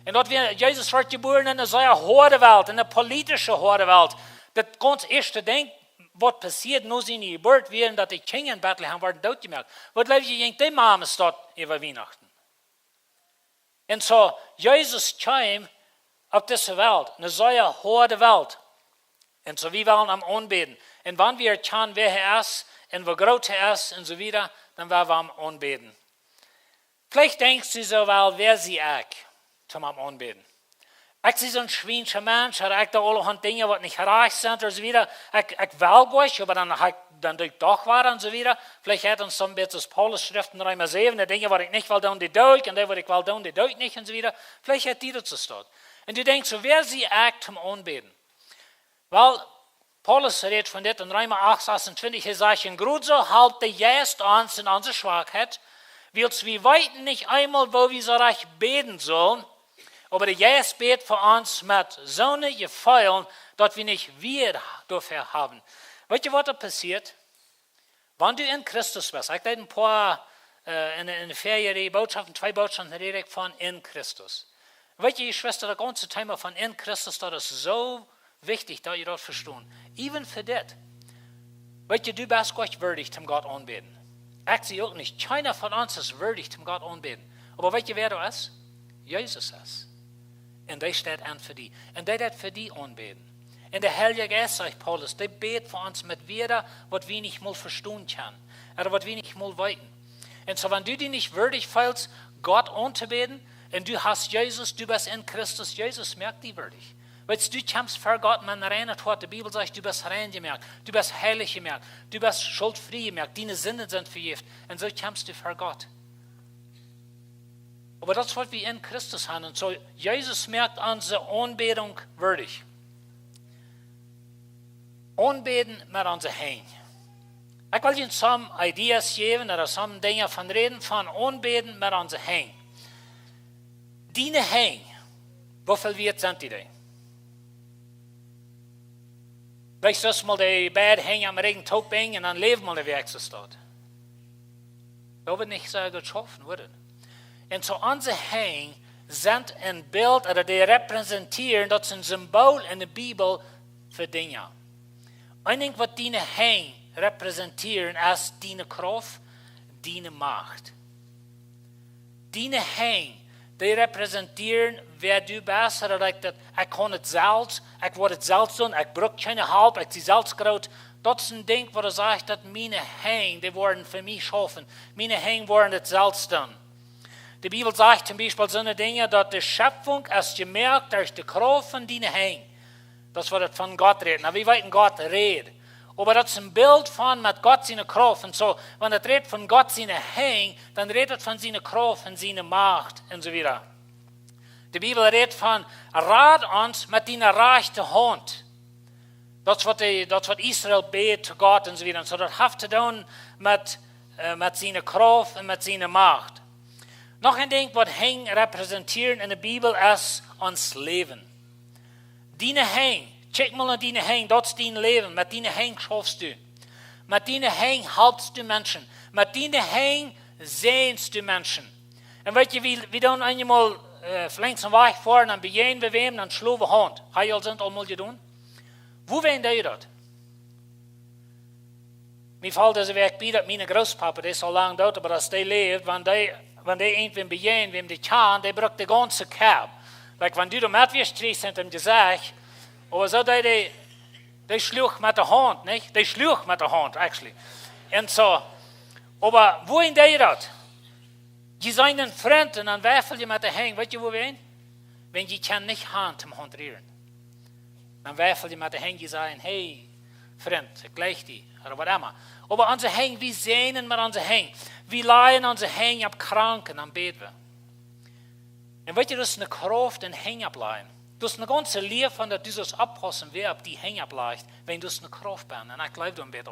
Und dort wir, Jesus wird geboren in einer sehr hohen Welt, in einer politischen hohen Welt. Das ganz erste Ding, was passiert, nur seine Geburt, während dass die Kinder in Bethlehem werden dort gemerkt. Was glaube ich, die Mama ist dort über Weihnachten. Und so, Jesus kam auf diese Welt, eine sehr hohe Welt. Und so, wir wollen am Anbeten. Und wenn wir erkennen, wer er ist, und wie groß er ist, und so weiter, dann werden wir am Anbeten. Vielleicht denkst du so, weil wer sie ich zum Anbeten. Ich bin so ein schweinischer Mensch, ich da alle Dinge, die nicht reich sind, und so weiter. Ich will gut, aber dann durch doch war und so weiter. Vielleicht hat uns so ein bisschen das Paulus-Schriften Römer 7, die Dinge, die ich nicht will, die durch, und die, die ich will, die durch nicht, und so weiter. Vielleicht hat die das dort. Und du denkst so, wer sie ich zum Anbeten? Weil Paulus redet von das in Römer 8, 26, er sagt, in Grund so halt der Geist uns in unsere Schwachheit, willst wir weiten nicht einmal, wo wir so reich beten sollen, aber der Geist betet für uns mit so einer Gefühl, dass wir nicht wir dafür haben. Weißt du, was da passiert? Wenn du in Christus bist, ich habe ein paar in der Ferien Botschaften, 2 Botschaften rede ich von in Christus. Weißt du, Schwester, das ganze Thema von in Christus, das ist so wichtig, dass ihr das verstehen. Even für das. Weißt du, du bist Gott würdig, zum Gott anbeten. Ich sehe auch nicht. Keiner von uns ist würdig, zum Gott anbeten. Aber weißt du, wer du ist? Jesus ist. Und der steht an für die. Und der wird für die anbeten. Und der Heilige Geist, sagt Paulus, der betet für uns mit wieder, was wir nicht mal verstehen können. Oder was wir nicht mal weiten. Und so, wenn du dich nicht würdig fühlst, Gott anzubeten, und du hast Jesus, du bist in Christus Jesus, merkt die würdig. Weißt du, kommst vor Gott, man erinnert hat, die Bibel sagt, du bist rein gemerkt, du bist heilig gemerkt, du bist schuldfrei gemerkt, deine Sinne sind vergift. Und so kommst du vor Gott. Aber das, was wir in Christus haben. Und so, Jesus merkt unsere Anbetung würdig. Anbeten mit unser Hängen. Ich will Ihnen some Ideas geben, oder some Dinge von reden, von Anbeten mit unser Hängen. Deine Hängen, wieviel wert sind die denn? Weißt du, mal die Bad hängen am Regentag bringen und dann leben mal der Werkstatt. Das wird nicht so gut schaffen, würde. Und so unsere Hängen sind ein Bild, oder die repräsentieren, das ist ein Symbol in der Bibel für Dinge. Ein Ding, was deine Hängen repräsentieren, ist deine Kraft, deine Macht. Deine Hängen, die repräsentieren, wer du bist. Oder ich kann nicht Salz, ich will das Salz tun, ich brauche keine Halb, ich ziehe Salzkraut. Das ist ein Ding, wo er sagt, dass meine Hängen, die werden für mich schaffen. Meine Hängen werden das Salz tun. Die Bibel sagt zum Beispiel so eine Dinge, dass die Schöpfung ist gemerkt durch die Kraft von deinen Hängen. Das wird von Gott reden. Aber wie weit Gott redet. Aber das ist ein Bild von mit Gott seine Kraft. Und so, wenn er redet von Gott seine Hängen, dann redet von seiner Kraft und seiner Macht und so weiter. Die Bibel redet von, rat uns mit deiner rechten Hand. Das wird Israel betet zu Gott und so weiter. Und so, das hat zu tun mit seiner Kraft und mit seiner Macht. Noch ein Ding, was Hängen repräsentieren in der Bibel, ist uns Leben. Deine Hängen, check mal an deine Hängen, das ist dein Leben. Mit deinen Hängen schaffst du. Mit deinen Hängen haltst du Menschen. Mit deinen Hängen sehnst du Menschen. Und weißt du, wir dann einmal links und weg fahren, dann begehen wir wem, dann schlagen wir Hand. Heil sind einmal getan. Wo wollen die das? Mir fällt das Werk bei, dass meine Großpapa, der ist so lange dort, aber dass der lebt, wenn die irgendwen begehen, wem die kann, der braucht die ganze Cab. Like, wenn du da mitwirst, sind im Gesicht, aber so die schlug mit der Hand, nicht? Die schlug mit der Hand, actually. Und so, aber wohin die das? Die seinen Freunden, dann werfen die mit der Hand, weißt du wohin? Wenn die kann nicht Hand zum Hand rühren. Dann werfen die mit der Hand, die sagen, hey, Freund, gleich die, oder was immer. Aber unsere Hänge, wir sehnen mit unseren Hängen. Wir leihen unsere Hänge ab Kranken, am Beten. Und weißt du, das ist eine Kraft in Hängen ableihen. Das ist eine ganze Lehre von der dieses Abpassen, wer ab die Hänge ableicht, wenn das eine Kraft bist. Und ich glaube dann Beten.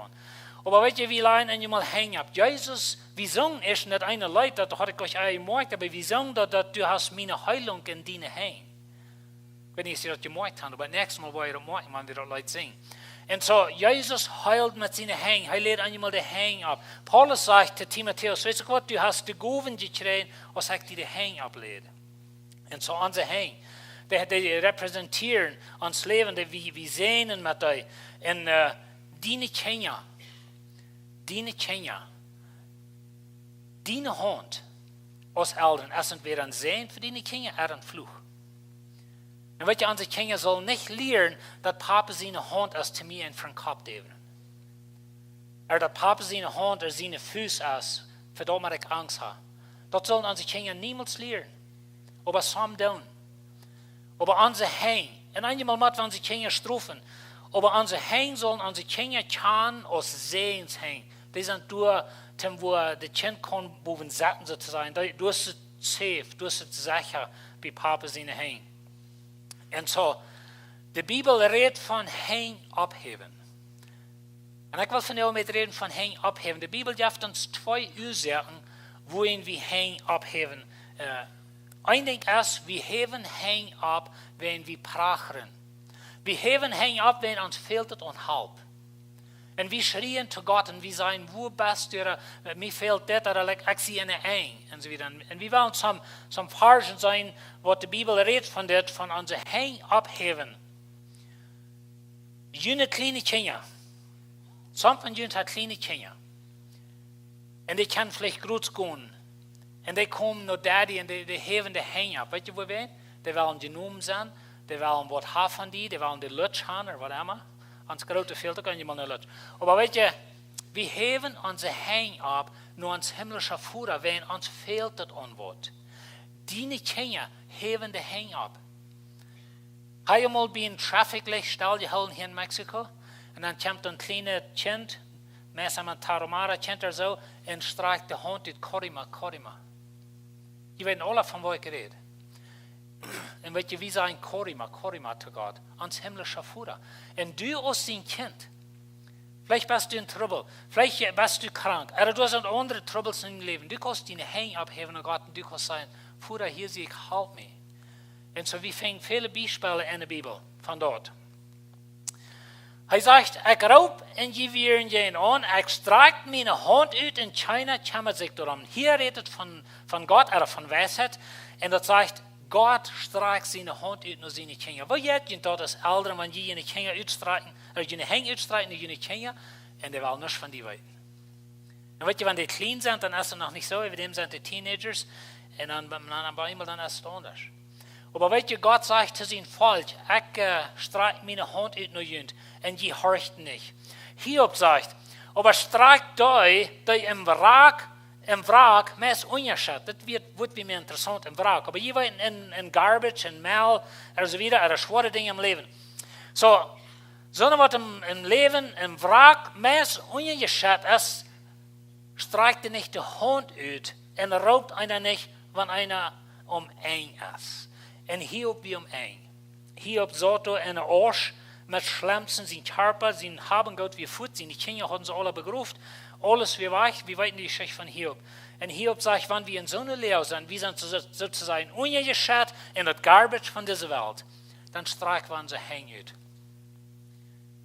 Aber weißt du, wir leihen einmal Hängen ab. Jesus, wir sagen erst nicht eine Leute, das hatte ich euch gemerkt, aber wir sagen, dass du hast meine Heilung in deine Hängen. Wenn ich sie das gemerkt habe, aber nächstes Mal war ich das merken, wenn wir das Leute sehen. Und so, Jesus heilt mit seinen Hängen. Er lädt einmal die Hängen ab. Paulus sagt zu Timotheus, weißt du Gott, du hast die Gaben gekriegt, was ich dir die Hängen ablehne. Und so unsere Hängen, die repräsentieren uns Leben, die wir sehen mit dir. Und deine Kinder, deine Hand als Eltern, es entweder ein Segen für deine Kinder oder ein Fluch. Und weißt du, unsere Kinder sollen nicht lernen, dass Papa seine Hand ist zu mir in den Kopf geben. Oder dass Papa seine Hand oder seine Füße ist, für das ich Angst habe. Das sollen unsere Kinder niemals lernen. Aber some tun. Aber unsere Hänge, und einmal mit unsere Kinder strafen, aber unsere Hänge sollen unsere Kinder kann aus Sehens hängen. Die sind durch, wo die Kind kann, wo wir satten sozusagen. Du hast es safe, du hast es sicher, wie Papa seine Hänge. Und so, die Bibel redet von Hängen abheben. Und ich will von dir mit reden von Hängen abheben. Die Bibel gibt uns zwei Ursachen, wohin wir Hängen abheben. Ein Ding ist, wir heben Hängen ab, wenn wir prachen. Wir heben Hängen ab, wenn uns fehlt es und halb. Und wir schrien zu Gott und wir sagen, wo bist du? Mir fehlt das, oder ich sehe eine Eng. Und so weiter. Und wir wollen some Farschen sein, wo die Bibel redet von das, von unseren Hängen abheben. Jene kleine Kinder. Some von jenen hat kleine Kinder. Und die können vielleicht groß gehen. Und die kommen nach Daddy und die heben die Hänge ab. Weißt du, wo wir? Die wollen genommen sein, die wollen was haben von die wollen die Lutsch haben oder was immer. Ans grote Filter kann je mal nicht. Aber weißt du, wir heben unsere Hänge ab, nur ans himmlische Fuhrer, wenn uns fehlt das Unwort. Die Kinder heben die Hang ab. Habe ich mal bei einem Traffic-Licht stillgehalten hier in Mexiko? Und dann kommt ein kleines Kind, meistens ein Tarahumara-Kind oder so, und streicht die Hand ut, Korima, Korima. Die werden alle von wo ich rede. Und weet je, wie sagen Korima, Korima zu Gott? Ans himmlische Fuhrer. Und du als dein Kind, vielleicht bist du in Trouble, vielleicht bist du krank, oder du hast andere Troubles im Leben. Du kannst deine Hände abheben an Gott und du kannst sagen, Fuhrer, hier sehe ich, halt mich. Und so, wir finden viele Beispiele in der Bibel von dort. Er sagt, ich raub in die Viren an, ich strecke meine Hand aus und keiner kümmert sich darum. Hier redet von Gott oder von Weisheit. Und das sagt, Gott streckt seine Hand aus nach seine Kinder. Wat je dort als Eltern, wenn je Kinder uitstrekken, oder je Hänge uitstrekken naar je Kinder, und die wollen nichts von die weten. Und weet je, wenn die klein sind, dann ist es noch nicht so, wie dem sind die Teenagers, und dann bei ihm dann ist es anders. Aber weet je, Gott sagt zu seinem Volk, ich strecke meine Hand aus nach jünd, und je horcht nicht. Hiob sagt, aber streckt euch im Wrack, meest onjaschat. Dat wordt weer meer interessant im Wrack. Aber je weet in garbage, in Müll, en so wieder, er schwere Dinge im Leben. So, sondern was im Leben, im Wrack, meest onjaschat ist, streckt er nicht die Hand aus und raubt einer nicht, wenn einer eng ist. Und Hiob wie eng. Hiob sollte in der Arsch mit Schlemzen, sein Körper, sein Haben Gott wie Fuß, seine Kinder hatten sie alle begruft. Alles wie weich, wir weiten die Geschichte von Hiob. Und Hiob sagt, wenn wir in so einer Lehre sind, wir sind sozusagen ungeschert in das Garbage von dieser Welt, dann streichen wir unsere Hänge aus.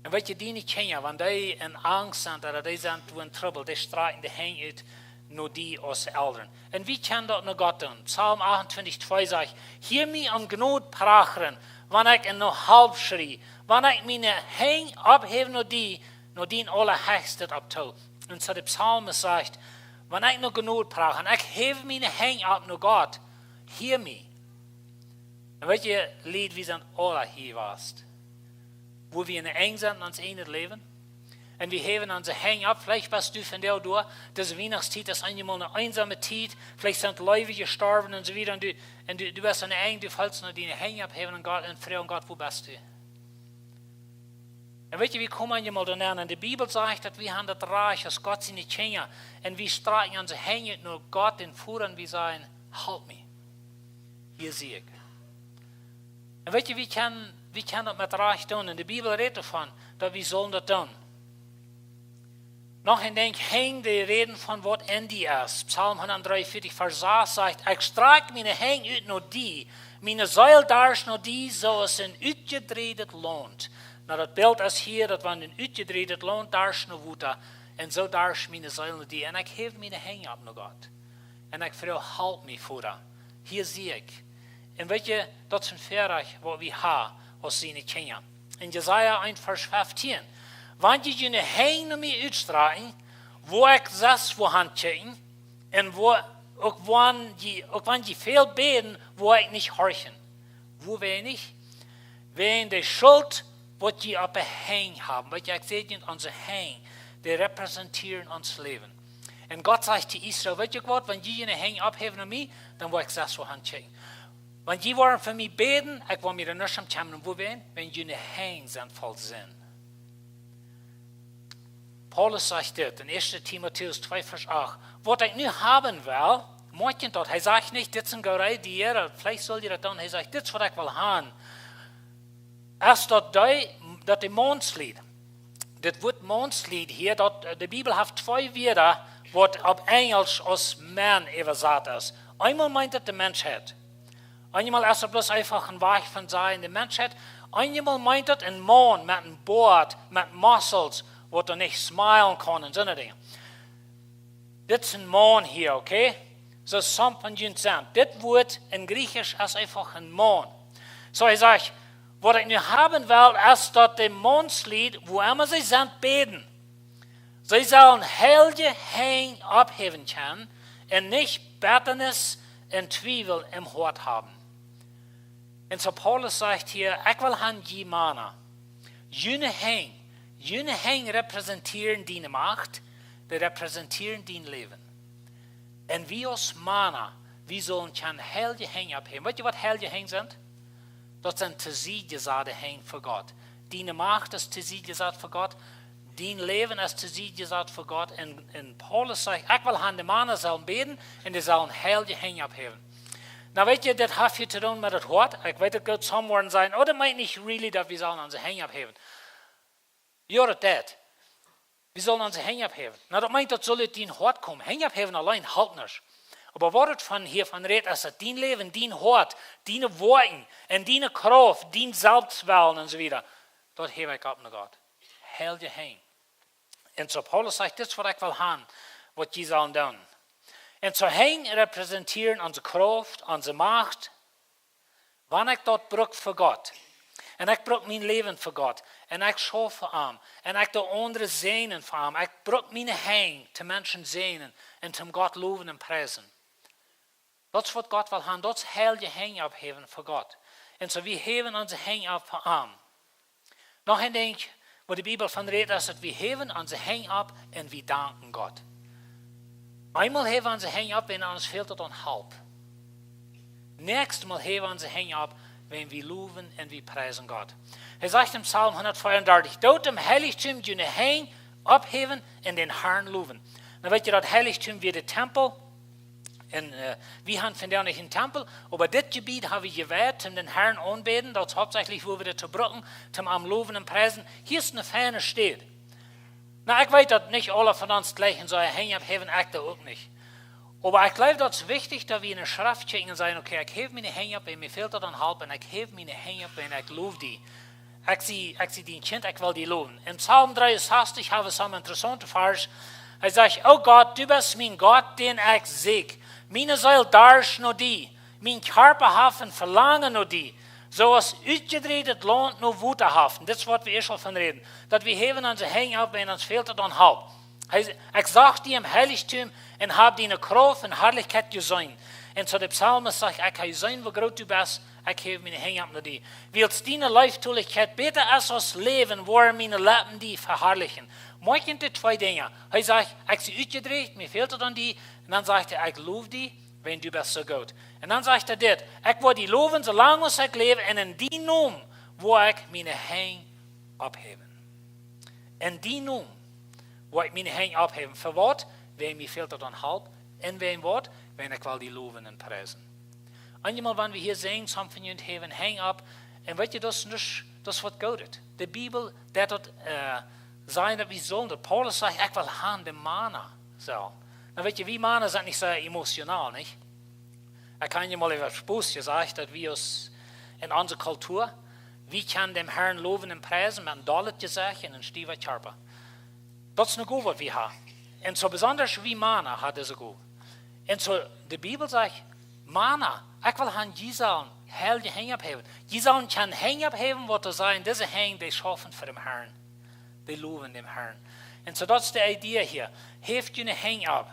Und weet je, die Kinder, wenn die in Angst sind oder die sind in Trouble, die streichen die Hänge aus, nur die als Eltern. Und wie kann das noch Gott tun? Psalm 28,2 sagt, hier mich an Gnade prachen, wenn ich in noch halb schrie, wenn ich meine Hänge abhebe, nur die allerhöchste abtue. Und so der Psalmist sagt, wenn ich noch Gnade brauche, ich hebe meine Hänge ab nur Gott, hear me. Und weet je, Lied, wir sind alle hier warst. Wo wir in der Eng sind, uns in das Leben. Und wir heben unsere Hänge ab, vielleicht bist du von der durch, das Weihnachtszeit ist einmal eine einsame Zeit, vielleicht sind Leute gestorben und so wieder, und du bist in der Eng, du fällst nur deine Hänge abheben und Gott, und fragen Gott, wo bist du? Und weet je, wir kommen einmal da näher. Und die Bibel sagt, dass wir haben das Reich, dass Gott seine Kinder, und wir strecken unsere Hänge nur Gott den Führern, wir sagen, halt mich. Hier sehe ich. Und weet je, wir können das mit Reich tun. Und die Bibel redet davon, dass wir sollen das tun. Noch in den Hängen, die reden von was Ende ist. Psalm 143, Vers 6 sagt, ich strecke meine Hänge aus nur die, meine Säule darst nur die, so es in uitgedreht lohnt. Nou, dat beeld is hier, dat wanneer een uitgedreht het loont, daar is nog woede. En zo daar is mijn ziel die. En ik geef mijn hang op naar God. En ik vraag, halt mij voor dat. Hier zie ik. En weet je, dat is een verreg wat we hebben als zijn kinderen. In Jesaja 1, Vers 15. Wanneer je een hang naar mij uitstrekken, wo ik zes voor hand kijken, en ook wanneer je veel beden, wo ik niet horchen. Wo wenig? Wenn de Schuld wat je op een hang haben, wat je gezegd onze hang, die repräsentieren ons Leben. En God sagt zu Israel, weet je wat, wenn je een hang abheben aan mij, dan wil ik zelfs voor hand checken. Wenn je waren voor mij beden, ik wil mir er niet aan komen, wo ben, wenn je een hang zijn vol zin. Paulus sagt dit in 1. Timotheus 2, Vers 8, wat ik nu haben wil, moet je dat, hij sagt niet, dit is een gerei die vielleicht soll je dat doen, hij sagt, dit is wat ik wil hebben. Als dat de Mondslied, dit wordt Mondslied hier, de Bibel heeft twee woorden, wat op Engels als man übersetzt ist. Einmal meint het de Menschheit. Einmal ist es bloß einfach ein Weg von sein, de Menschheit. Einmal meint het een man met een boord, met muscles, wat er nicht smilen kann und so eine Dinge. Dit is een man hier, okay? So something you sind. Dit Wort in Griechisch ist einfach ein man. So ich sage, was ich nu haben will, ist, dass die Mondslied, wo immer sie sind, beten. Sie sollen helge Hang abheben können und nicht Bitternis und Zweifel im Hort haben. Und so Paulus sagt hier, ich will han je Mana. Jene Hang repräsentieren deine Macht, die repräsentieren dein Leben. En wie als mannen, wie zullen kan heilige heen abheben. Weet je wat heilige heen zijn? Dat zijn te ziegezade heen voor God. Die macht is te ziegezad voor God. Die leven is te ziegezad voor God. En Paulus zegt, ik wil aan de mannen zullen beden en die zullen heilige heen abheben. Nou weet je, dat heeft je te doen met het woord. Ik weet dat God some worden zijn, oh dat meint niet really dat we zullen onze heen abheben. Ja, dat. We zullen onze heen abheben. Nou dat meint dat zullen die woord komen. Heen abheben alleen halt niet. Aber wat het van hiervan redt, is dat die leven, die hoort, die woorden en die kracht, die zelfswillen en zo wieder. Dat heb ik op naar God. Heel je heen. En zo Paulus zegt, dit is wat ik wil gaan, wat je zal doen. En zo heen representeren onze kracht, onze macht. Wanneer ik dat bruk voor God. En ik bruk mijn leven voor God. En ik schaf voor hem. En ik de andere zenen voor hem. Ik bruk mijn heen te mensen zenen. En te God loven en prijzen. Dat is wat God wil gaan. Dat is heel je heen opheven voor God. En zo we heven onze heen op voor hem. Nog een ding, wat de Bijbel van redt, is dat we heven onze heen op en we danken God. Eenmaal heven we onze heen op en ons fehlt het aan hulp. Nächstes Mal heven we onze heen op, wenn we loven en we prijzen God. Hij zegt in Psalm 134, dood dem heiligtum je heen opheven en den Herrn loven. Dan weet je dat heiligtum weer de tempel. En we hebben vandaag niet een tempel, aber dit gebied hebben we gewijd om den Herrn aanbeden. Dat is hauptsächlich, wo we dit gebruiken, om am loven en prijzen. Hier is een fijne stad. Nou, ik weet dat niet alle van ons gleich in zo'n heen hebben, ik dat ook niet. Aber ik geloof dat het wichtig dat we in een schrift checken en zeggen, oké, ik heb mijn heen op en me fehlt dat aan hulp en ik heb mijn heen op en ik loof die. Ik zie die kind, ik wil die loven. In Psalm 63 hebben we zo'n interessante vers. Hij zegt, oh God, du bist mijn God, den ik zie. Mijn ziel darst naar die. Mijn körper heeft een verlangen naar die. Zoals uitgedreid het land naar woede heeft. Dit is wat we eerst al van reden. Dat we hebben onze heen op en ons fehlt het aan hulp. Ik zag die im heiligtum en heb die kracht en herrlijkheid gezien. En zo de psalmist zegt, ik ga zijn hoe groot u bent, ik geef mijn heen op naar die. Wils die leeftoeligheid beter is als leven, waar mijn lippen die verherrlichen. Maak je de twee dingen. Hij zegt, ik zie uitgedreigd, me fehlt het aan die. En dan zegt hij, ik loof die, wenn du bist zo goed. En dan zegt hij dit, ik wil die loven zolang als ik leef en in die noem wil ik mijn heen opheven. In die noem wil ik mijn heen opheven. Voor wat? Wenn me fehlt het aan hulp. En wenn wat? Wenn ik wil die loven en prijzen. Eenmaal wanneer we hier zijn, samen van jullie hebben heen op. En weet je, dat is wat goed is. De Bijbel, dat zijn dat we zullen. Paulus zegt, ik wil gaan de mannen zo. Nou weet je, wie mannen zijn niet zo emotioneel, niet? Ik kan je mal even spoes gezegd, dat we ons in onze cultuur, wie kan dem Herrn loven en prijzen met een dolletje zeggen en een stieve körper. Dat is een goed wat we hebben. En zo besonders wie mannen hebben deze goed. En zo de Bijbel zegt, mannen, ik wil gaan die zullen heel je heen opheven. Die zullen kan heen opheven wat er zijn, deze heen die schaffen voor dem Herrn. Die loven dem Herrn. En zo dat is de idee hier. Heeft je een heen op.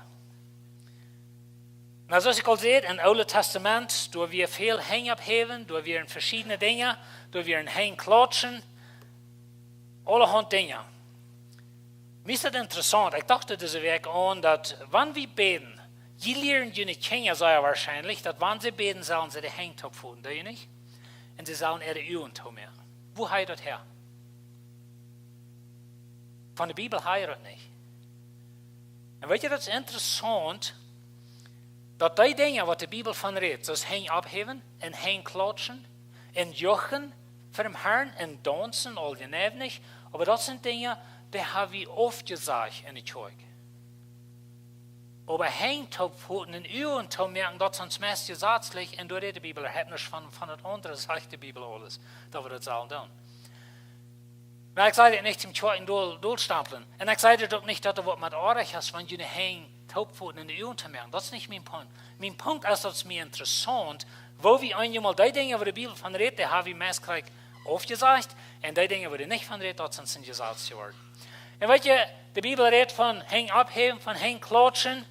Nou, zoals ik al zei, in het Oude Testament, door we veel heen opheven, door we in verschillende dingen, door we een heen klatschen, allerhand dingen. Mij is het interessant, ik dacht deze week aan, dat wanneer we beden, je leren je niet kennen, zou je waarschijnlijk, dat wanneer ze beden, zullen ze de heen opvoeden, doe je niet? En ze zullen er de uwen toe meer. Hoe ga je dat her? Van de Bijbel ga je dat niet. En weet je, dat is interessant, dat die dingen wat de Bijbel van redt, zoals heen opheven en heen klatschen en jochen voor hem Herrn en dansen, al je nevenig, maar dat zijn dingen die hebben we oft gezegd in de kerk. Maar heen opvoeden en uwen te merken, dat is ons meest gesetzlich en door de Bijbel het niet van het andere zegt de Bijbel alles, dat we dat zullen doen. Maar ik zei het niet im tweeden doorstapelen. En ik zei het ook niet dat er wat met aardig is, want jullie heen Hauptpfoten in de Uhren te merken. Dat is niet mijn punt. Mijn punt is dat het mij interessant, wo we eenmaal die dingen waar de Bijbel van redt, die hebben we meestal aufgezegd, en die dingen waar er niet van redt, dat zijn gezegd geworden. En weet je, de Bijbel redt van heen opheven, van heen klatschen,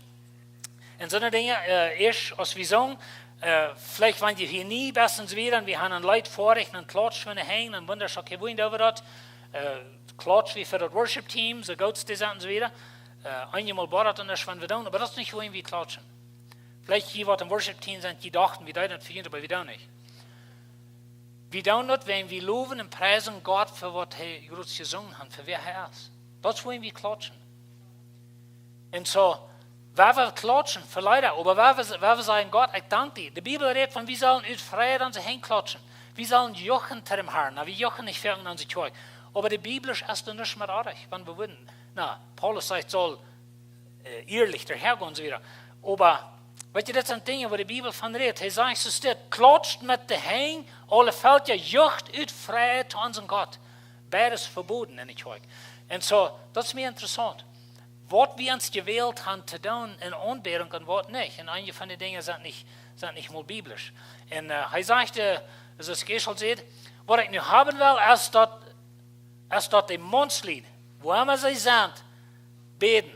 en zo'n dingen, eerst als we zongen, vielleicht wenn je hier nie bestens weer, en we gaan een leid voorrecht, en klatsch van de heen, en wonders ook gewoond over dat, klatsch wie voor het worship team, zo goeds die zijn en zo weer. Eenmaal barat anders van we doen, maar dat is niet gewoon wie klatschen. Vielleicht die, was im Worship-Team sind, die dachten, wir tun das für ihn, aber wir tun nicht. Wir tun das, wenn wir loben und preisen Gott für was er groß gesungen hat, für wer er ist. Das wollen wir klatschen. Und so, wenn wir klatschen, für Leute, aber wenn wir sagen, Gott, ich danke dir. Die Bibel redet von, wir sollen aus Freude an sie hinklatschen. Wir sollen jochen zu dem Herrn. Na, wir jochen nicht für an sie Zeug. Aber die Bibel ist erst nicht mehr artig, wenn wir würden. Na, Paulus sagt, soll ehrlich dahergehen und so wieder. Aber, weißt du, das sind Dinge, wo die Bibel von redet. Er sagt, so steht, klatscht mit den Händen, alle fällt ja jocht aus Freude zu unserem Gott. Beides verboten in die Zeug. Und so, das ist mir interessant. Was wir uns gewählt haben zu tun in Anbetung und was nicht. Und einige von den Dingen sind nicht mal biblisch. Und er sagte, als es Geschäft sieht, was ich nur haben will, ist dort im Mondslied, wo immer sie sind, beten.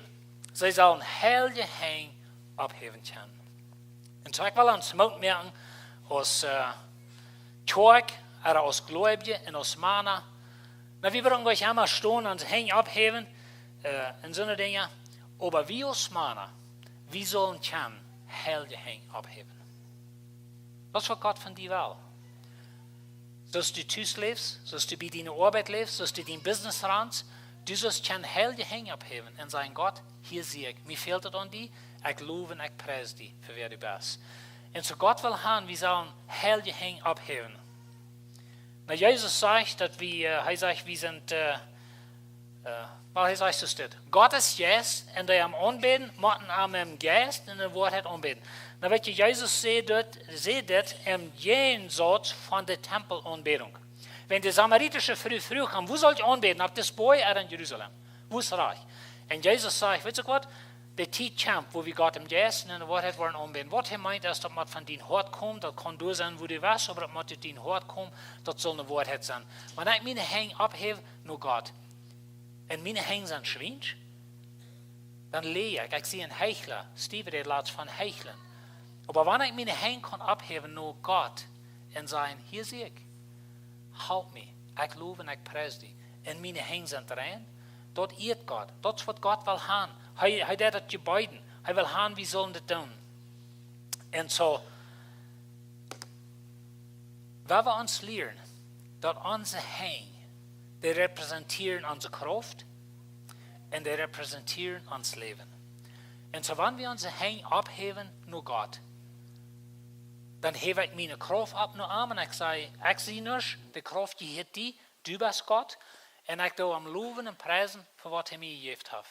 Sie sollen heilige Hänge abheben können. Und so ich will uns Mut merken, aus Zeug, oder aus Gläubigen und aus Mana. Na, wir brauchen euch einmal stehen und Hänge abheben, in so eine Dinge. Aber wie aus Mana, wir sollen können heilige Hänge abheben. Das ist was Gott von dir will. Sollst du Tüß lebst, sollst du bei deiner Arbeit lebst, sollst du dein Business ranst, du sollst keine heilige Hänge abheben und sagen, Gott, hier sehe ich, mir fehlt es an dir, ich lobe und ich preise dich, für wer du bist. Und so Gott will haben, wir sollen heilige Hänge abheben. Na, Jesus sagt, dass er sagt, wir sind, weil er sagt, so steht, Gott ist Geist, und der am Anbeten, machen am im Geist, und der Wort hat anbeten. Na, weet je, Jesus sieht das im Jenseits von der Tempelanbetung. Wenn die samaritische früh kam, wo soll ich anbeten? Auf das Boy oder in Jerusalem? Wo ist reich? Und Jesus sagt, weißt du was? Der Zeit kommt, wo wir Gott im Geist und in der Wahrheit wollen anbeten. Was er meint, ist, dass man von deinem Hort kommt, das kann du sein, wo du warst, aber dass man zu deinem Hort kommt, das soll eine Wahrheit sein. Wenn ich meine Hänge abhebe, nur Gott, und meine Hänge sind schwinsch, dann lehre ich sehe einen Heuchler, Steve redet laut von Heucheln. Aber wenn ich meine Hände kann abheben, nur Gott, und sagen, hier sehe ich, halt mich, ich lobe und ich preise dich, und meine Hände sind rein, dort irrt Gott, das ist, was Gott will haben. Er hat das gebeiden, er will haben, wie sollen das tun. Und so, wenn wir uns lernen, dass unsere Hände, die repräsentieren unsere Kraft, und die repräsentieren unser Leben. Und so, wenn wir unsere Hände abheben, nur Gott, dann hebe ich meine Kraft ab nur an und ich sage, ich sehe nicht, die Kraft, die hat die, du bist Gott, und ich tue am Loben und Preisen, für was er mir gegeben hat.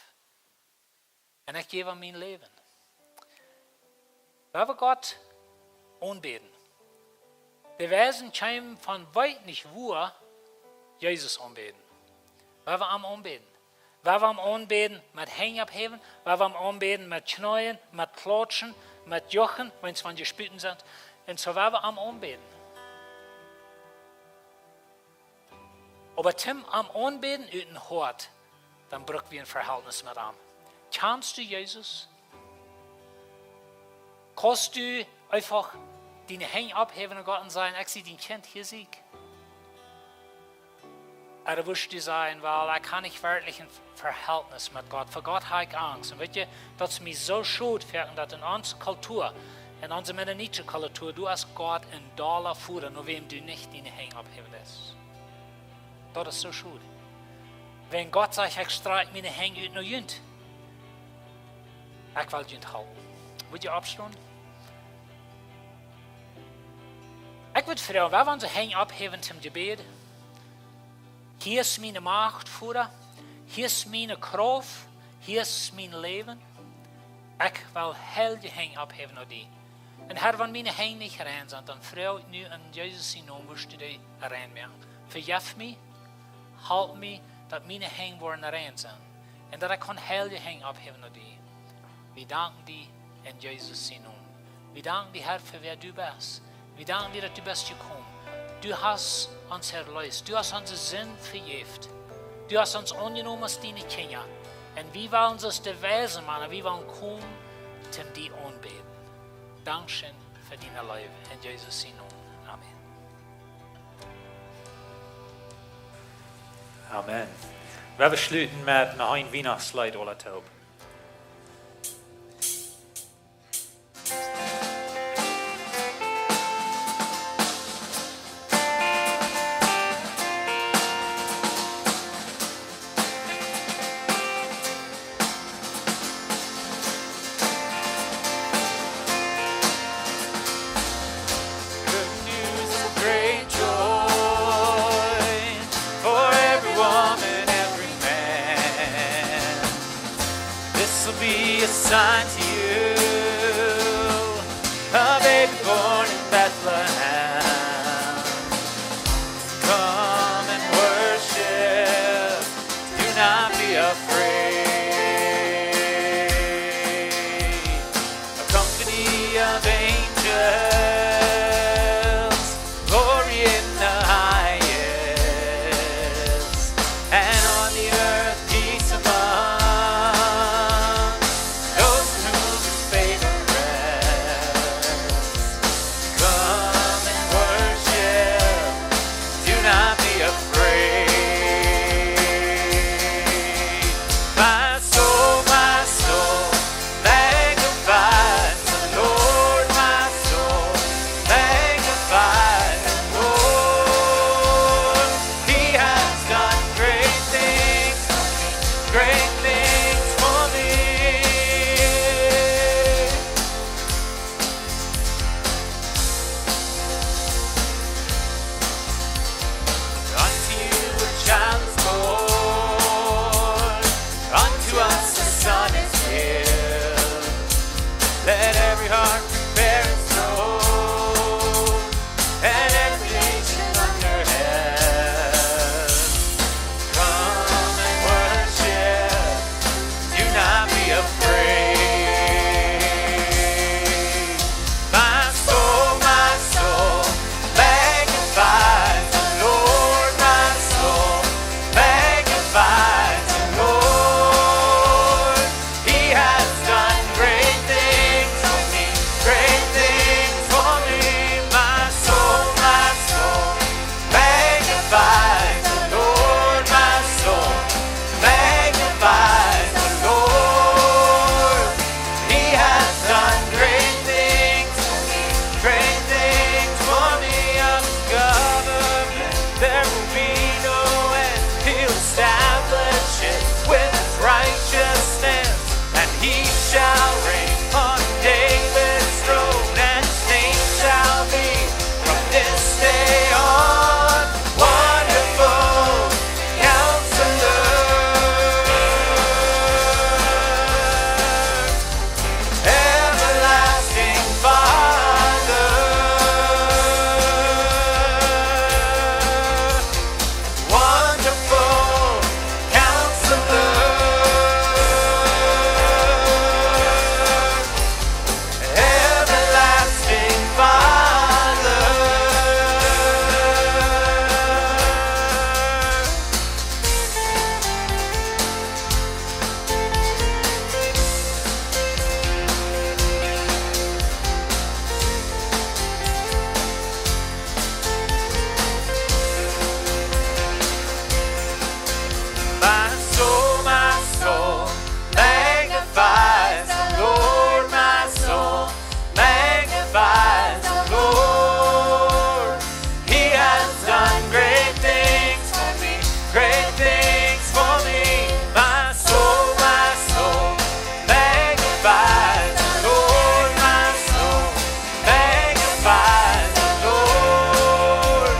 Und ich gebe ihm mein Leben. Wenn wir Gott anbeten, die Wesen kommen von weit nicht wo Jesus anbeten. Wenn wir am anbeten. Wenn wir am anbeten mit Hängen abheben, wenn wir am anbeten mit Knäuen, mit Klatschen, mit Jochen, wenn es von Gespüten sind. Und so wenn wir am anbeten. Aber Tim am Anbeten in Hort, dann brauchen wir ein Verhältnis mit ihm. Kannst du Jesus? Kannst du einfach deine Hände abheben und Gott und sagen, ich sehe dein Kind, hier sieg. Oder wirst du sagen, weil ich kann nicht wirklich ein Verhältnis mit Gott. Für Gott habe ich Angst. Und weißt du, das ist mir so schuld, dass in unserer Kultur, in unserer mennonitischen Kultur, du hast Gott in Dollar führen, nur wem du nicht deine Hände abheben lässt. Das ist so schuld. Wenn Gott sagt, ich streiche meine Hände aus nur jünd, ich will jünd halten. Wollt ihr abstehen? Ich würde fragen, wer wollen unsere Hände abheben zum Gebet? Hier ist meine Macht, Vater. Hier ist meine Kraft. Hier ist mein Leben. Ich will heilige Hände abheben an die. Und Herr, wenn meine Hände nicht rein sind, dann frage ich nu in Jesus' Namen, wirst du die rein machen. Vergib mich, halt mich, dass meine Hände rein sind. Und dass ich heilige Hände abheben an die. Wir danken dir in Jesus' Namen. Wir danken dir, Herr, für wer du bist. Wir danken dir, dass du bist gekommen. Du hast uns erlöst. Du hast unseren Sinn vergeben. Du hast uns angenommen als deine Kinder. Und wir wollen uns die Weise machen. Wir wollen kommen, um dich anbeten. Dankeschön für deine Liebe. In Jesus' Namen. Amen. Amen. Wir besluiten mit noch ein Weihnachtslied, alle taub. sign to you, a baby born in Bethlehem. Come and worship, do not be afraid. A company of angels, glory in the highest, and on the earth peace among those in whom His favor rests. Come and worship, do not be afraid. My soul, magnifies the Lord. My soul magnifies the Lord. He has done great things for me. Unto you a child is born, unto us a son is given. Let every heart prepare its soul, and every nation under heaven. Come and worship, do not be afraid. My soul magnifies the Lord. My soul magnifies the Lord. He has done great things for me, great things for me. My soul magnifies the Lord. My soul magnifies the Lord. He has done great things for me, great things for me. Of His government there will be no end. He'll establish it with His righteousness, and He shall reign on David's throne, and His name shall be from this day on Wonderful Counselor, Everlasting Father, Wonderful Counselor, Everlasting Father. My soul magnifies the Lord. My soul magnifies the Lord. He has done great things for me, great things for me. My soul magnifies the Lord. My soul magnifies the Lord.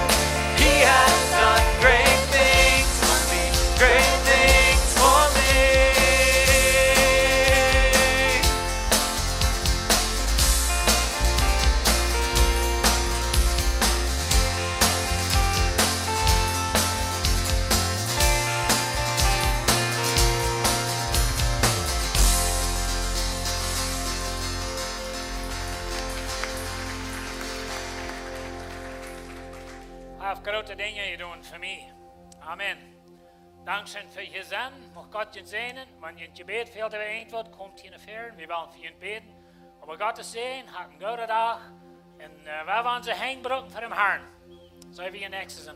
He has done great things for me, great things for me. Auf grote dingen je doen voor mij. Amen. Dankzij voor je zin. Mag God je zegenen. Wanneer je gebed veel te beantwoord, komt je naar ver. We willen voor je beden. Aber God te zien, had een goede dag. En wij willen ze heen brengen voor hem Herrn. Zo hebben we je niks in